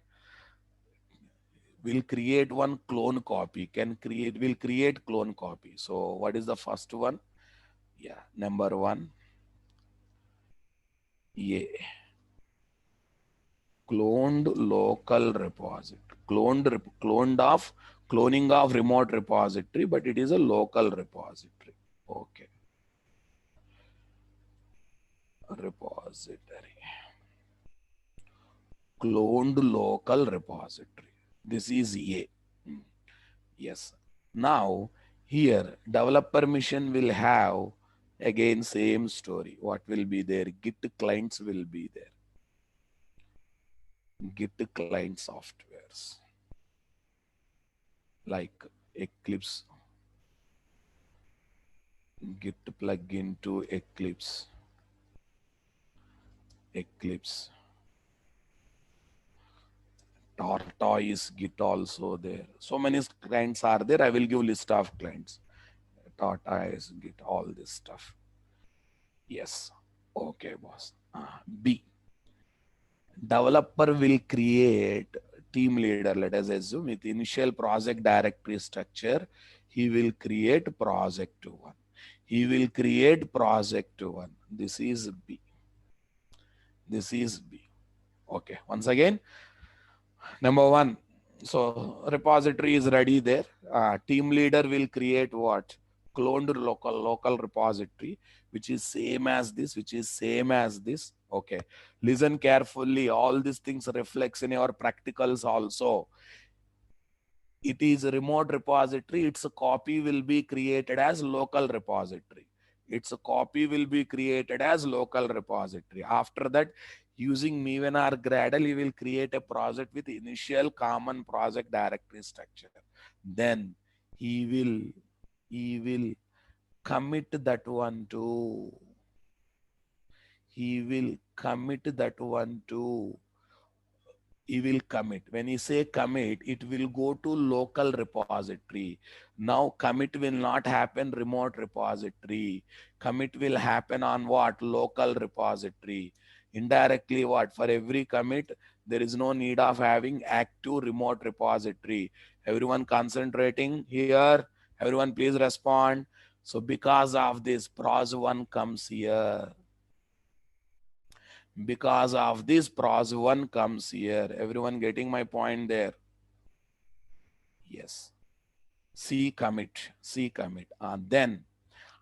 We'll create one clone copy. We'll create clone copy. So what is the first one? Yeah, number one. Yeah. Cloned local repository. Cloning of remote repository, but it is a local repository. Okay. Repository. Cloned local repository. This is A. Yes. Now, here, developer mission will have again same story. What will be there? Git clients will be there. Git client softwares like Eclipse, Git plugin to Eclipse, Tortoise Git also there. So many clients are there. I will give list of clients. Tortoise Git, all this stuff. Yes. Okay, boss. B. Developer will create team leader. Let us assume with initial project directory structure, he will create project one. He will create project one. This is B. This is B. Okay. Once again, number one. So repository is ready there. Team leader will create what? Cloned local repository, which is same as this, which is same as this. Okay. Listen carefully. All these things reflects in your practicals also. It is a remote repository. Its a copy will be created as local repository. Its a copy will be created as local repository. After that, using Maven or Gradle, you will create a project with initial common project directory structure. Then he will commit that one to, he will commit that one to, he will commit. When he say commit, it will go to local repository. Now commit will not happen remote repository. Commit will happen on what? Local repository. Indirectly what? For every commit, there is no need of having active remote repository. Everyone concentrating here. Everyone please respond. So because of this, pros1 comes here. Because of this, pros1 comes here. Everyone getting my point there? Yes. C commit. Then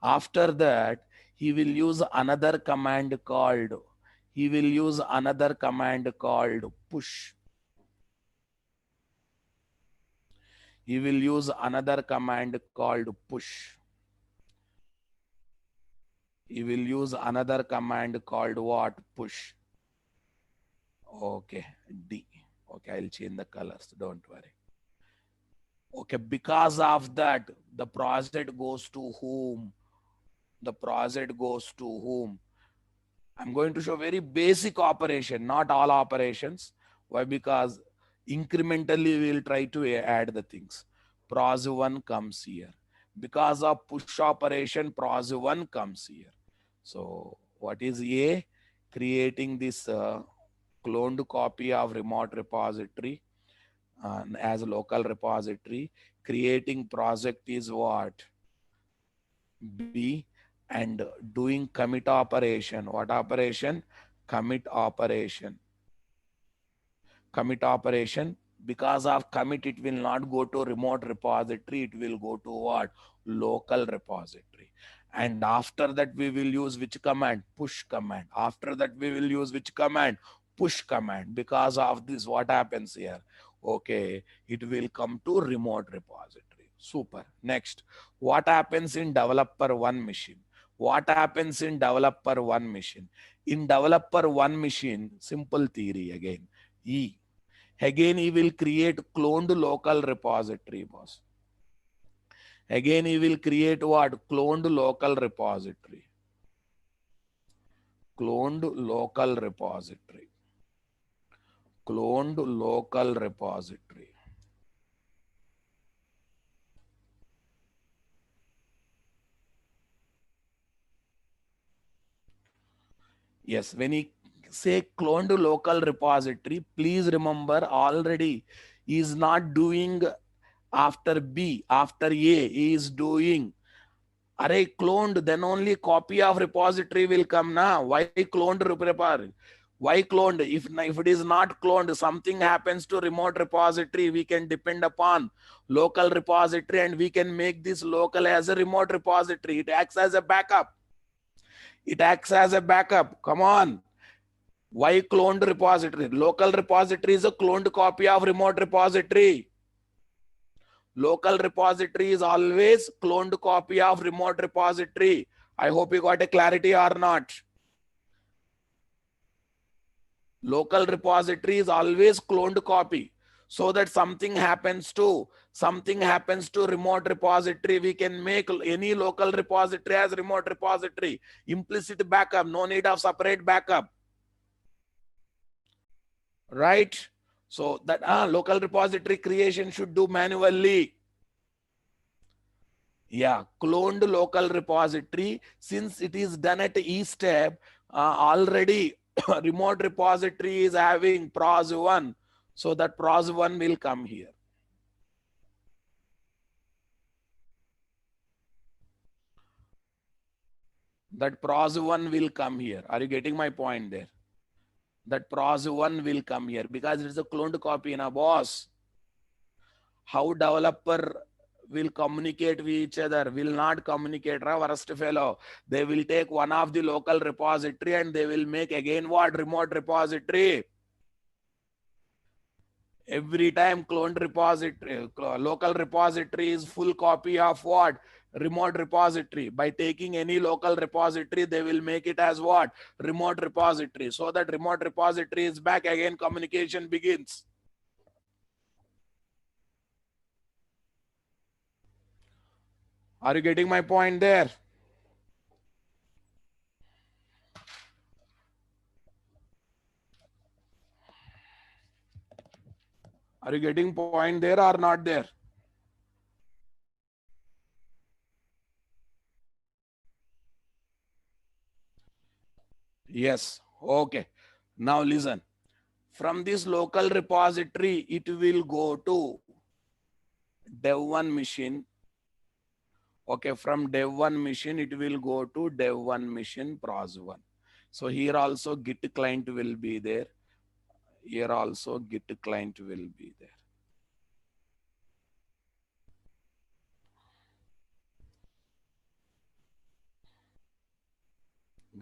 after that, he will use another command called he will use another command called push. He will use another command called push. He will use another command called what? Push. Okay, D. Okay, I'll change the colors. Don't worry. Okay, because of that, the project goes to whom? The project goes to whom? I'm going to show very basic operation, not all operations. Why? Because incrementally we'll try to add the things. Pros1 comes here. Because of push operation, pros1 comes here. So what is A? Creating this cloned copy of remote repository as a local repository. Creating project is what? B. And doing commit operation. What operation? Commit operation. Commit operation. Because of commit, it will not go to remote repository. It will go to what? Local repository. And after that, we will use which command? Push command. After that, we will use which command? Push command. Because of this, what happens here? Okay, it will come to remote repository. Super. Next, what happens in developer one machine? What happens in developer one machine? In developer one machine, simple theory again. E. Again, he will create cloned local repository, boss. Again, he will create what? Cloned local repository. Cloned local repository. Cloned local repository. Yes, when he say cloned local repository, please remember already he is not doing after B, after A, he is doing array cloned, then only copy of repository will come now. Why cloned repository? Why cloned? If it is not cloned, something happens to remote repository, we can depend upon local repository and we can make this local as a remote repository. It acts as a backup. It acts as a backup. Come on. Why cloned repository? Local repository is a cloned copy of remote repository. Local repository is always cloned copy of remote repository. I hope you got a clarity or not. Local repository is always cloned copy. So that something happens to remote repository, we can make any local repository as remote repository. Implicit backup, no need of separate backup. Right? So that local repository creation should do manually. Yeah, cloned local repository, since it is done at each step, already remote repository is having pros1. So that pros1 will come here. That pros1 will come here. Are you getting my point there? That pros1 will come here because it is a cloned copy in a boss. How developer will communicate with each other? Will not communicate, worst fellow. They will take one of the local repository and they will make again what? Remote repository. Every time cloned repository, local repository is full copy of what? Remote repository. By taking any local repository, they will make it as what? Remote repository. So that remote repository is back again, communication begins. Are you getting my point there? Are you getting point there or not there? Yes. Okay. Now listen. From this local repository, it will go to dev1 machine. Okay, from dev1 machine, it will go to dev1 machine pros1. So here also Git client will be there. Here also Git client will be there.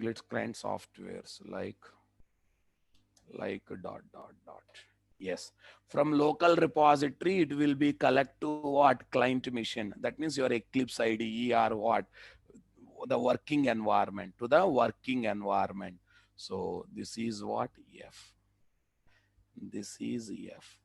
Git client softwares like like dot, dot, dot. Yes. From local repository, it will be collect to what? Client mission. That means your Eclipse IDE or what? The working environment, to the working environment. So this is what? F. This is F.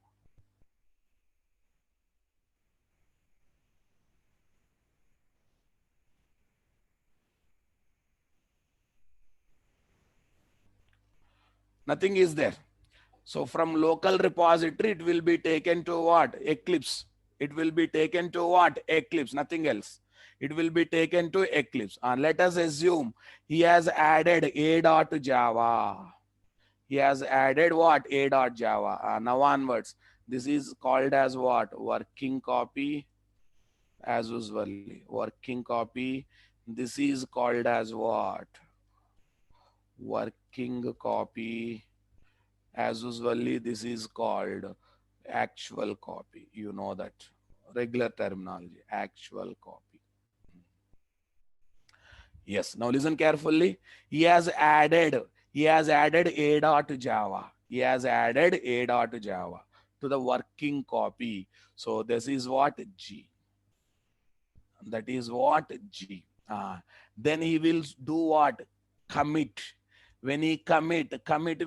Nothing is there. So from local repository, it will be taken to what? Eclipse. It will be taken to what? Eclipse, nothing else. It will be taken to Eclipse. And let us assume he has added a.java. He has added what? A.java. Now onwards, this is called as what? Working copy, as usually. Working copy. This is called as what? Working copy. As usually, this is called actual copy. You know that. Regular terminology. Actual copy. Yes. Now listen carefully. He has added a.java. He has added a.java to the working copy. So this is what? G. That is what? G. Then he will do what? Commit. When he commit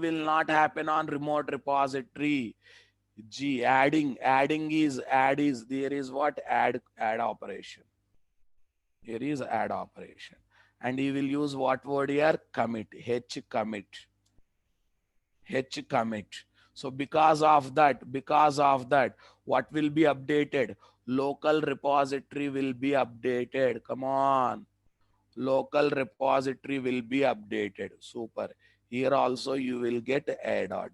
will not happen on remote repository. G, adding is there is what? Add operation. Here is add operation. And he will use what word here? Commit. H commit. H commit. So because of that, what will be updated? Local repository will be updated. Come on. Local repository will be updated. Super. Here also you will get a.java.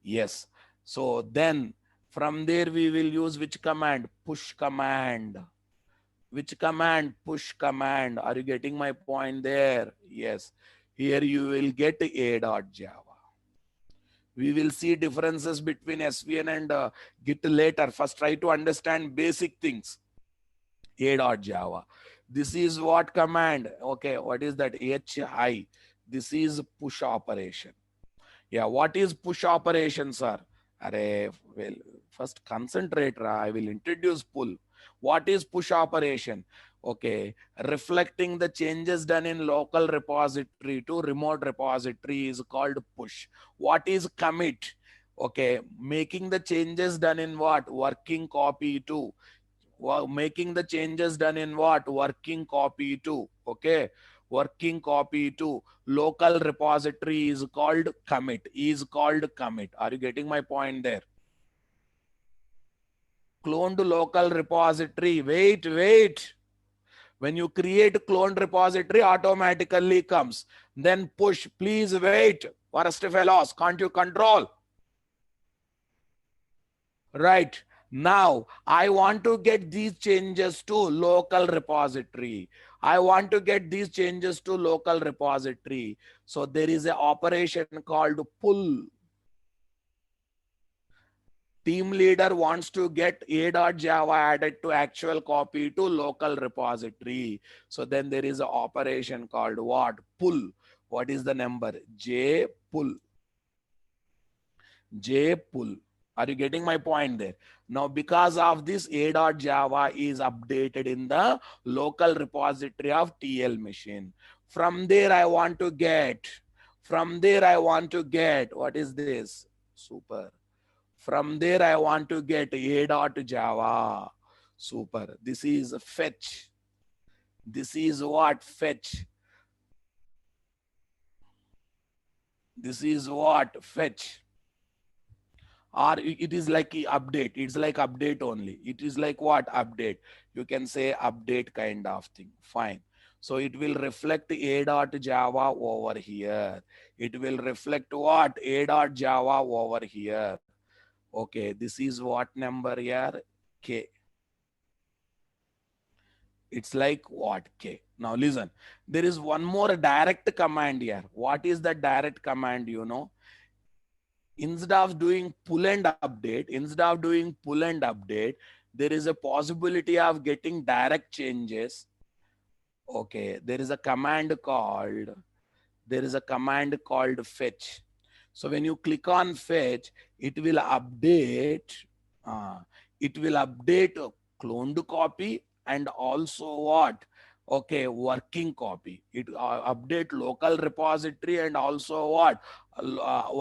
Yes. So then from there we will use which command? Push command. Which command? Push command. Are you getting my point there? Yes. Here you will get a.java. We will see differences between SVN and Git later. First try to understand basic things. A.java. This is what command? Okay, what is that? HI. This is push operation. Yeah, what is push operation, sir? Well, first concentrate. I will introduce pull. What is push operation? Okay, reflecting the changes done in local repository to remote repository is called push. What is commit? Okay, making the changes done in what? Working copy to. Making the changes done in what? Working copy to. Okay, working copy to local repository is called commit. Are you getting my point there? Clone to local repository. Wait. When you create cloned repository, automatically comes. Then push. Please wait. Worst fellows, can't you control? Right. Now, I want to get these changes to local repository. I want to get these changes to local repository. So there is an operation called pull. Team leader wants to get a.java added to actual copy to local repository. So then there is an operation called what? Pull. What is the number? J pull. J pull. Are you getting my point there? Now, because of this, a.java is updated in the local repository of TL machine. From there, I want to get, what is this? Super. From there, I want to get a.java. Super. This is fetch. This is what? Fetch. This is what? Fetch. Or it is like update. It's like update only. It is like what? Update. You can say update kind of thing. Fine. So it will reflect a.java over here. It will reflect what? A.java over here. Okay, this is what number here? K. It's like what? K. Now listen, there is one more direct command here. What is the direct command, you know? Instead of doing pull and update, there is a possibility of getting direct changes. Okay, there is a command called there is a command called fetch. So when you click on fetch, it will update, uh, it will update a cloned copy and also what? Okay, working copy. It update local repository and also what?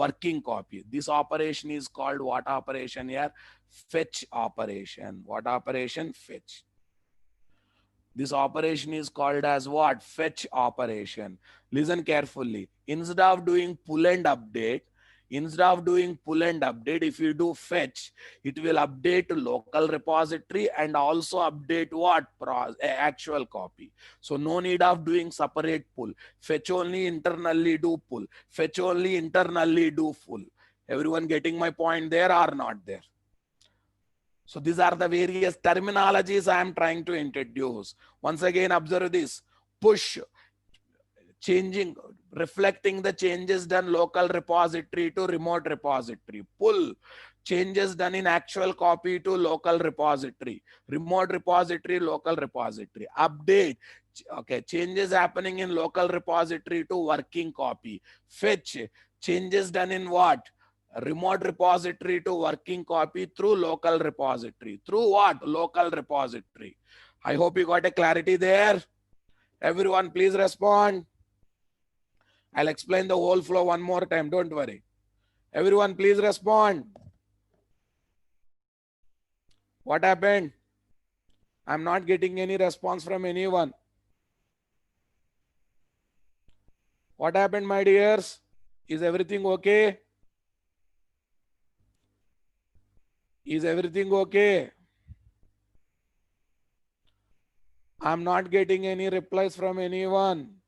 Working copy. This operation is called what operation here? Fetch operation. What operation? Fetch. This operation is called as what? Fetch operation. Listen carefully. Instead of doing pull and update, if you do fetch, it will update local repository and also update what? Actual copy. So no need of doing separate pull. Fetch only internally do pull. Fetch only internally do pull. Everyone getting my point there or not there? So these are the various terminologies I am trying to introduce. Once again, observe this. Push, changing, reflecting the changes done local repository to remote repository. Pull, changes done in actual copy to local repository. Remote repository, local repository. Update, okay, changes happening in local repository to working copy. Fetch, changes done in what? Remote repository to working copy through local repository. Through what? Local repository. I hope you got a clarity there. Everyone, please respond. I'll explain the whole flow one more time. Don't worry. Everyone, please respond. What happened? I'm not getting any response from anyone. What happened, my dears? Is everything okay? Is everything okay? I'm not getting any replies from anyone.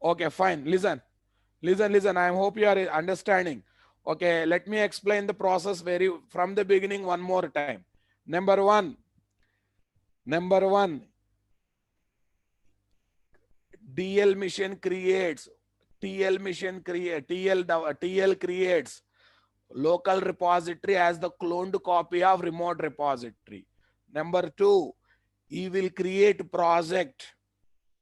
Okay, fine. Listen. I hope you are understanding. Okay, let me explain the process from the beginning one more time. Number one, TL mission creates local repository as the cloned copy of remote repository. Number two, he will create project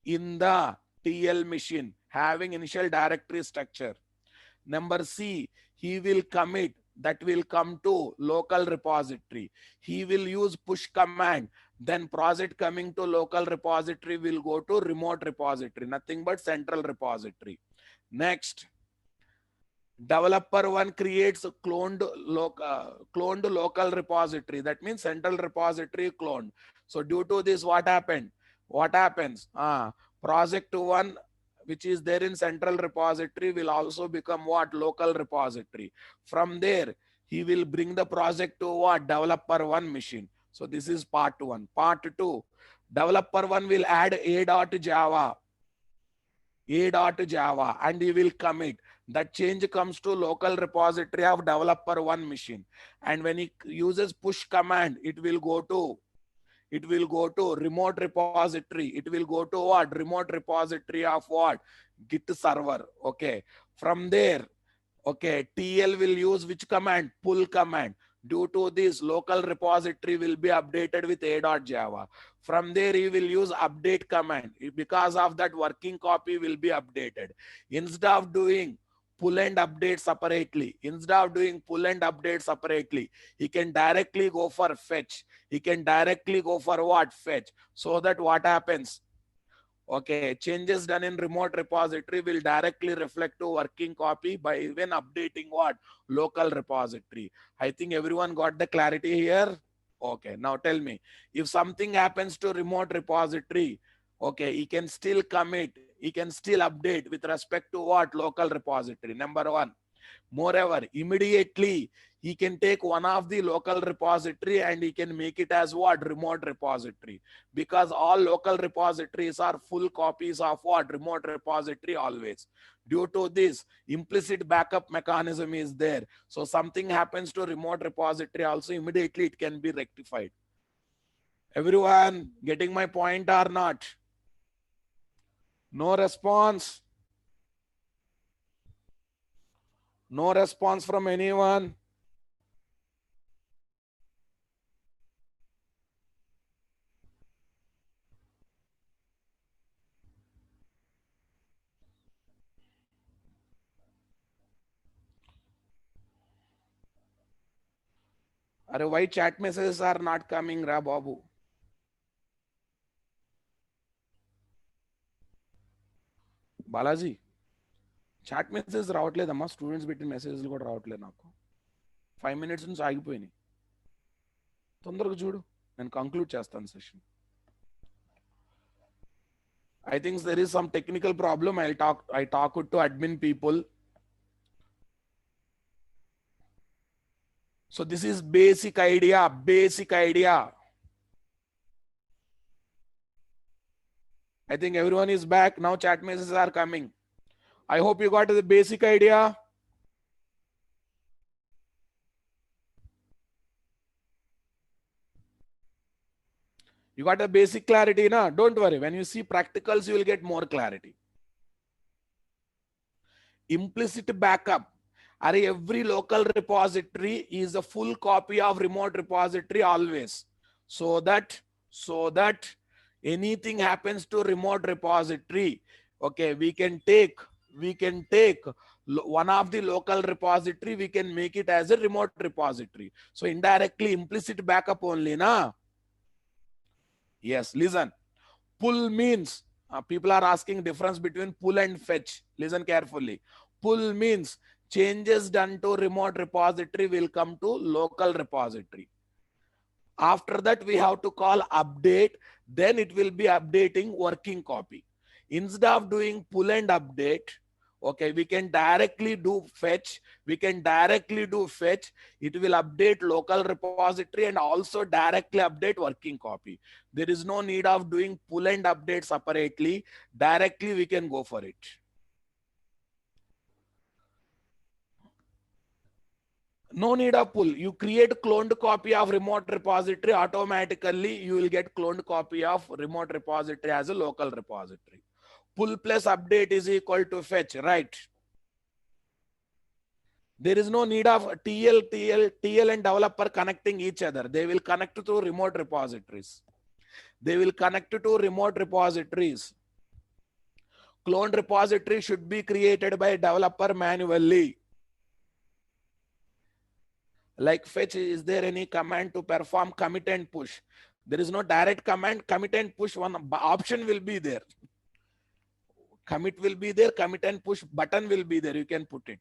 in the TL machine having initial directory structure. Number C, he will commit, that will come to local repository. He will use push command, then project coming to local repository will go to remote repository, nothing but central repository. Next, developer one creates a cloned local repository. That means central repository cloned. So due to this, what happened? What happens? Project one, which is there in central repository, will also become what? Local repository. From there, he will bring the project to what? Developer one machine. So this is part one. Part two, developer one will add a.java, and he will commit. That change comes to local repository of developer one machine. And when he uses push command, it will go to remote repository. It will go to what? Remote repository of what? Git server. Okay. From there, okay, TL will use which command? Pull command. Due to this, local repository will be updated with a.java. From there, he will use update command. Because of that, working copy will be updated. Instead of doing pull and update separately, he can directly go for fetch. He can directly go for what? Fetch. So that what happens? Okay, changes done in remote repository will directly reflect to working copy by even updating what? Local repository. I think everyone got the clarity here. Okay, now tell me, if something happens to remote repository, okay, he can still commit, he can still update with respect to what? Local repository. Number one. Moreover, immediately he can take one of the local repository and he can make it as what? Remote repository. Because all local repositories are full copies of what? Remote repository always. Due to this, implicit backup mechanism is there. So something happens to remote repository also, immediately it can be rectified. Everyone getting my point or not? No response? No response from anyone? Why chat messages are not coming, Ra Babu? Balaji, chat messages రావట్లేదమ్మా, students పెట్టిన మెసేజ్లు కూడా రావట్లేదు నాకు. 5 minutes నుంచి ఆగిపోయినాయి. తొందరగా చూడు, నేను కంక్లూడ్ చేస్తాను session. I think there is some technical problem. I talk to admin people. So this is basic idea. I think everyone is back. Now chat messages are coming. I hope you got the basic idea. You got a basic clarity, na? Don't worry. When you see practicals, you will get more clarity. Implicit backup. Every local repository is a full copy of remote repository always. So that anything happens to remote repository, okay, we can take one of the local repository, we can make it as a remote repository. So indirectly implicit backup only, na? Yes, listen. Pull means, people are asking difference between pull and fetch. Listen carefully. Pull means changes done to remote repository will come to local repository. After that, we have to call update. Then it will be updating working copy. Instead of doing pull and update, okay, we can directly do fetch. It will update local repository and also directly update working copy. There is no need of doing pull and update separately. Directly we can go for it. No need of pull. You create cloned copy of remote repository, automatically you will get cloned copy of remote repository as a local repository. Pull plus update is equal to fetch, right? There is no need of TL and developer connecting each other. They will connect to remote repositories. Cloned repository should be created by developer manually. Like fetch, is there any command to perform commit and push? There is no direct command. Commit and push, one option will be there. Commit will be there, commit and push button will be there. You can put it.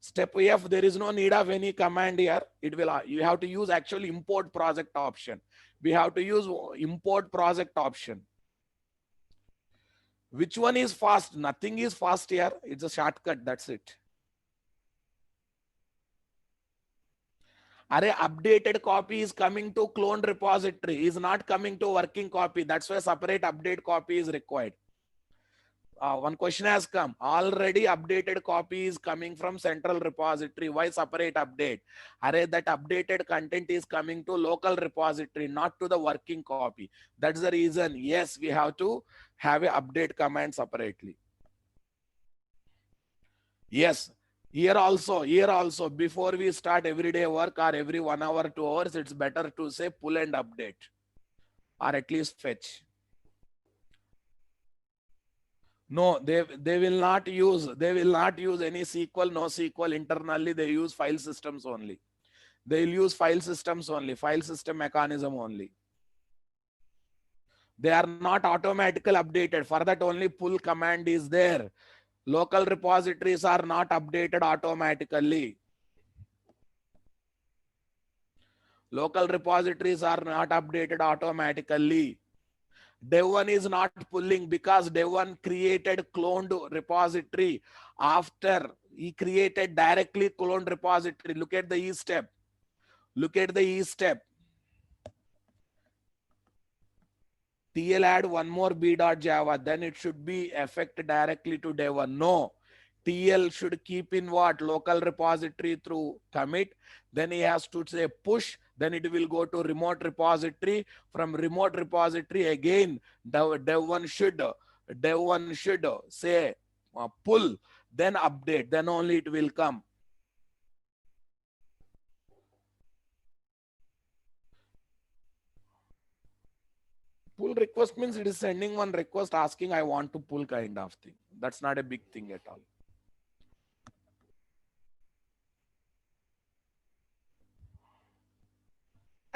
Step F, there is no need of any command here. You have to use actually import project option. We have to use import project option. Which one is fast? Nothing is fast here. It's a shortcut. That's it. Updated copy is coming to cloned repository, is not coming to working copy. That's why separate update copy is required. One question has come. Already updated copy is coming from central repository. Why separate update? That updated content is coming to local repository, not to the working copy. That's the reason. Yes, we have to have a update command separately. Yes. Here also, before we start everyday work or every 1 hour, 2 hours, it's better to say pull and update, or at least fetch. No, they will not use any SQL, no SQL. Internally, they use file systems only. File system mechanism only. They are not automatically updated. For that, only pull command is there. Local repositories are not updated automatically. Dev1 is not pulling because Dev1 created cloned repository after he created directly cloned repository. Look at the E step. TL add one more b.java, then it should be affect directly to Dev1. No, TL should keep in what? Local repository through commit. Then he has to say push. Then it will go to remote repository. From remote repository again, Dev1 should say pull, then update. Then only it will come. Pull request means it is sending one request asking I want to pull kind of thing. That's not a big thing at all.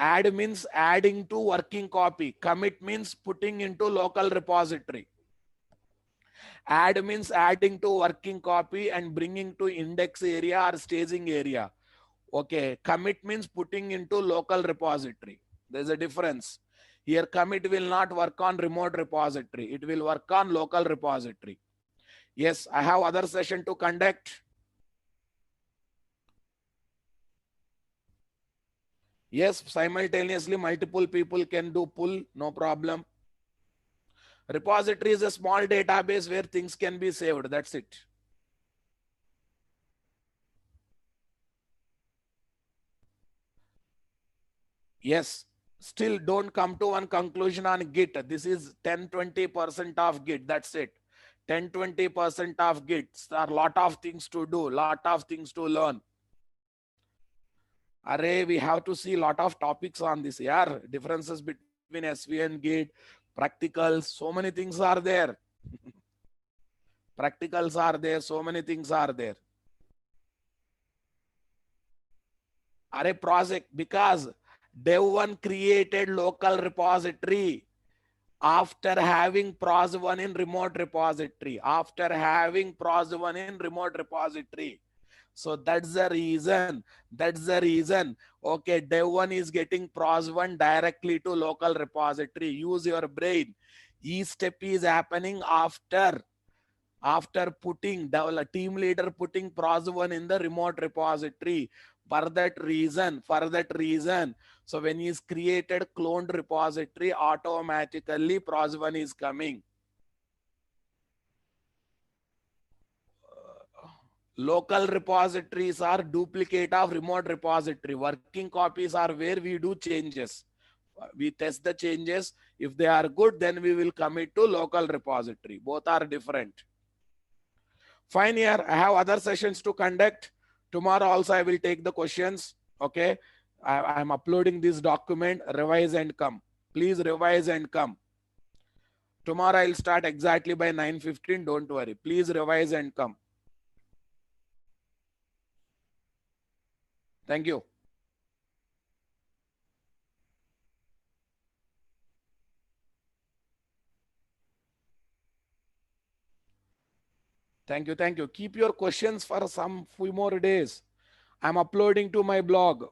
Add means adding to working copy. Commit means putting into local repository. Add means adding to working copy and bringing to index area or staging area. Okay. Commit means putting into local repository. There's a difference. Here commit will not work on remote repository. It will work on local repository. Yes, I have other session to conduct. Yes, simultaneously multiple people can do pull, no problem. Repository is a small database where things can be saved. That's it. Yes, still don't come to one conclusion on Git. This is 10-20% of Git. That's it. 10-20% of Git. There are a lot of things to do, lot of things to learn. Array, we have to see a lot of topics on this. Yeah, differences between SV and Git, practicals, so many things are there. Practicals are there, so many things are there. Array project, because Dev1 created local repository after having pros1 in remote repository. After having pros1 in remote repository. So that's the reason. That's the reason. Okay, Dev1 is getting pros1 directly to local repository. Use your brain. Each step is happening after putting the team leader putting pros1 in the remote repository. For that reason, so when he's created cloned repository, automatically pros1 is coming. Local repositories are duplicate of remote repository. Working copies are where we do changes. We test the changes. If they are good, then we will commit to local repository. Both are different. Fine, here I have other sessions to conduct. Tomorrow also I will take the questions. Okay. I am uploading this document. Revise and come. Please revise and come. Tomorrow I'll start exactly by 9:15. Don't worry. Please revise and come. Thank you. Thank you. Thank you. Keep your questions for some few more days. I'm uploading to my blog.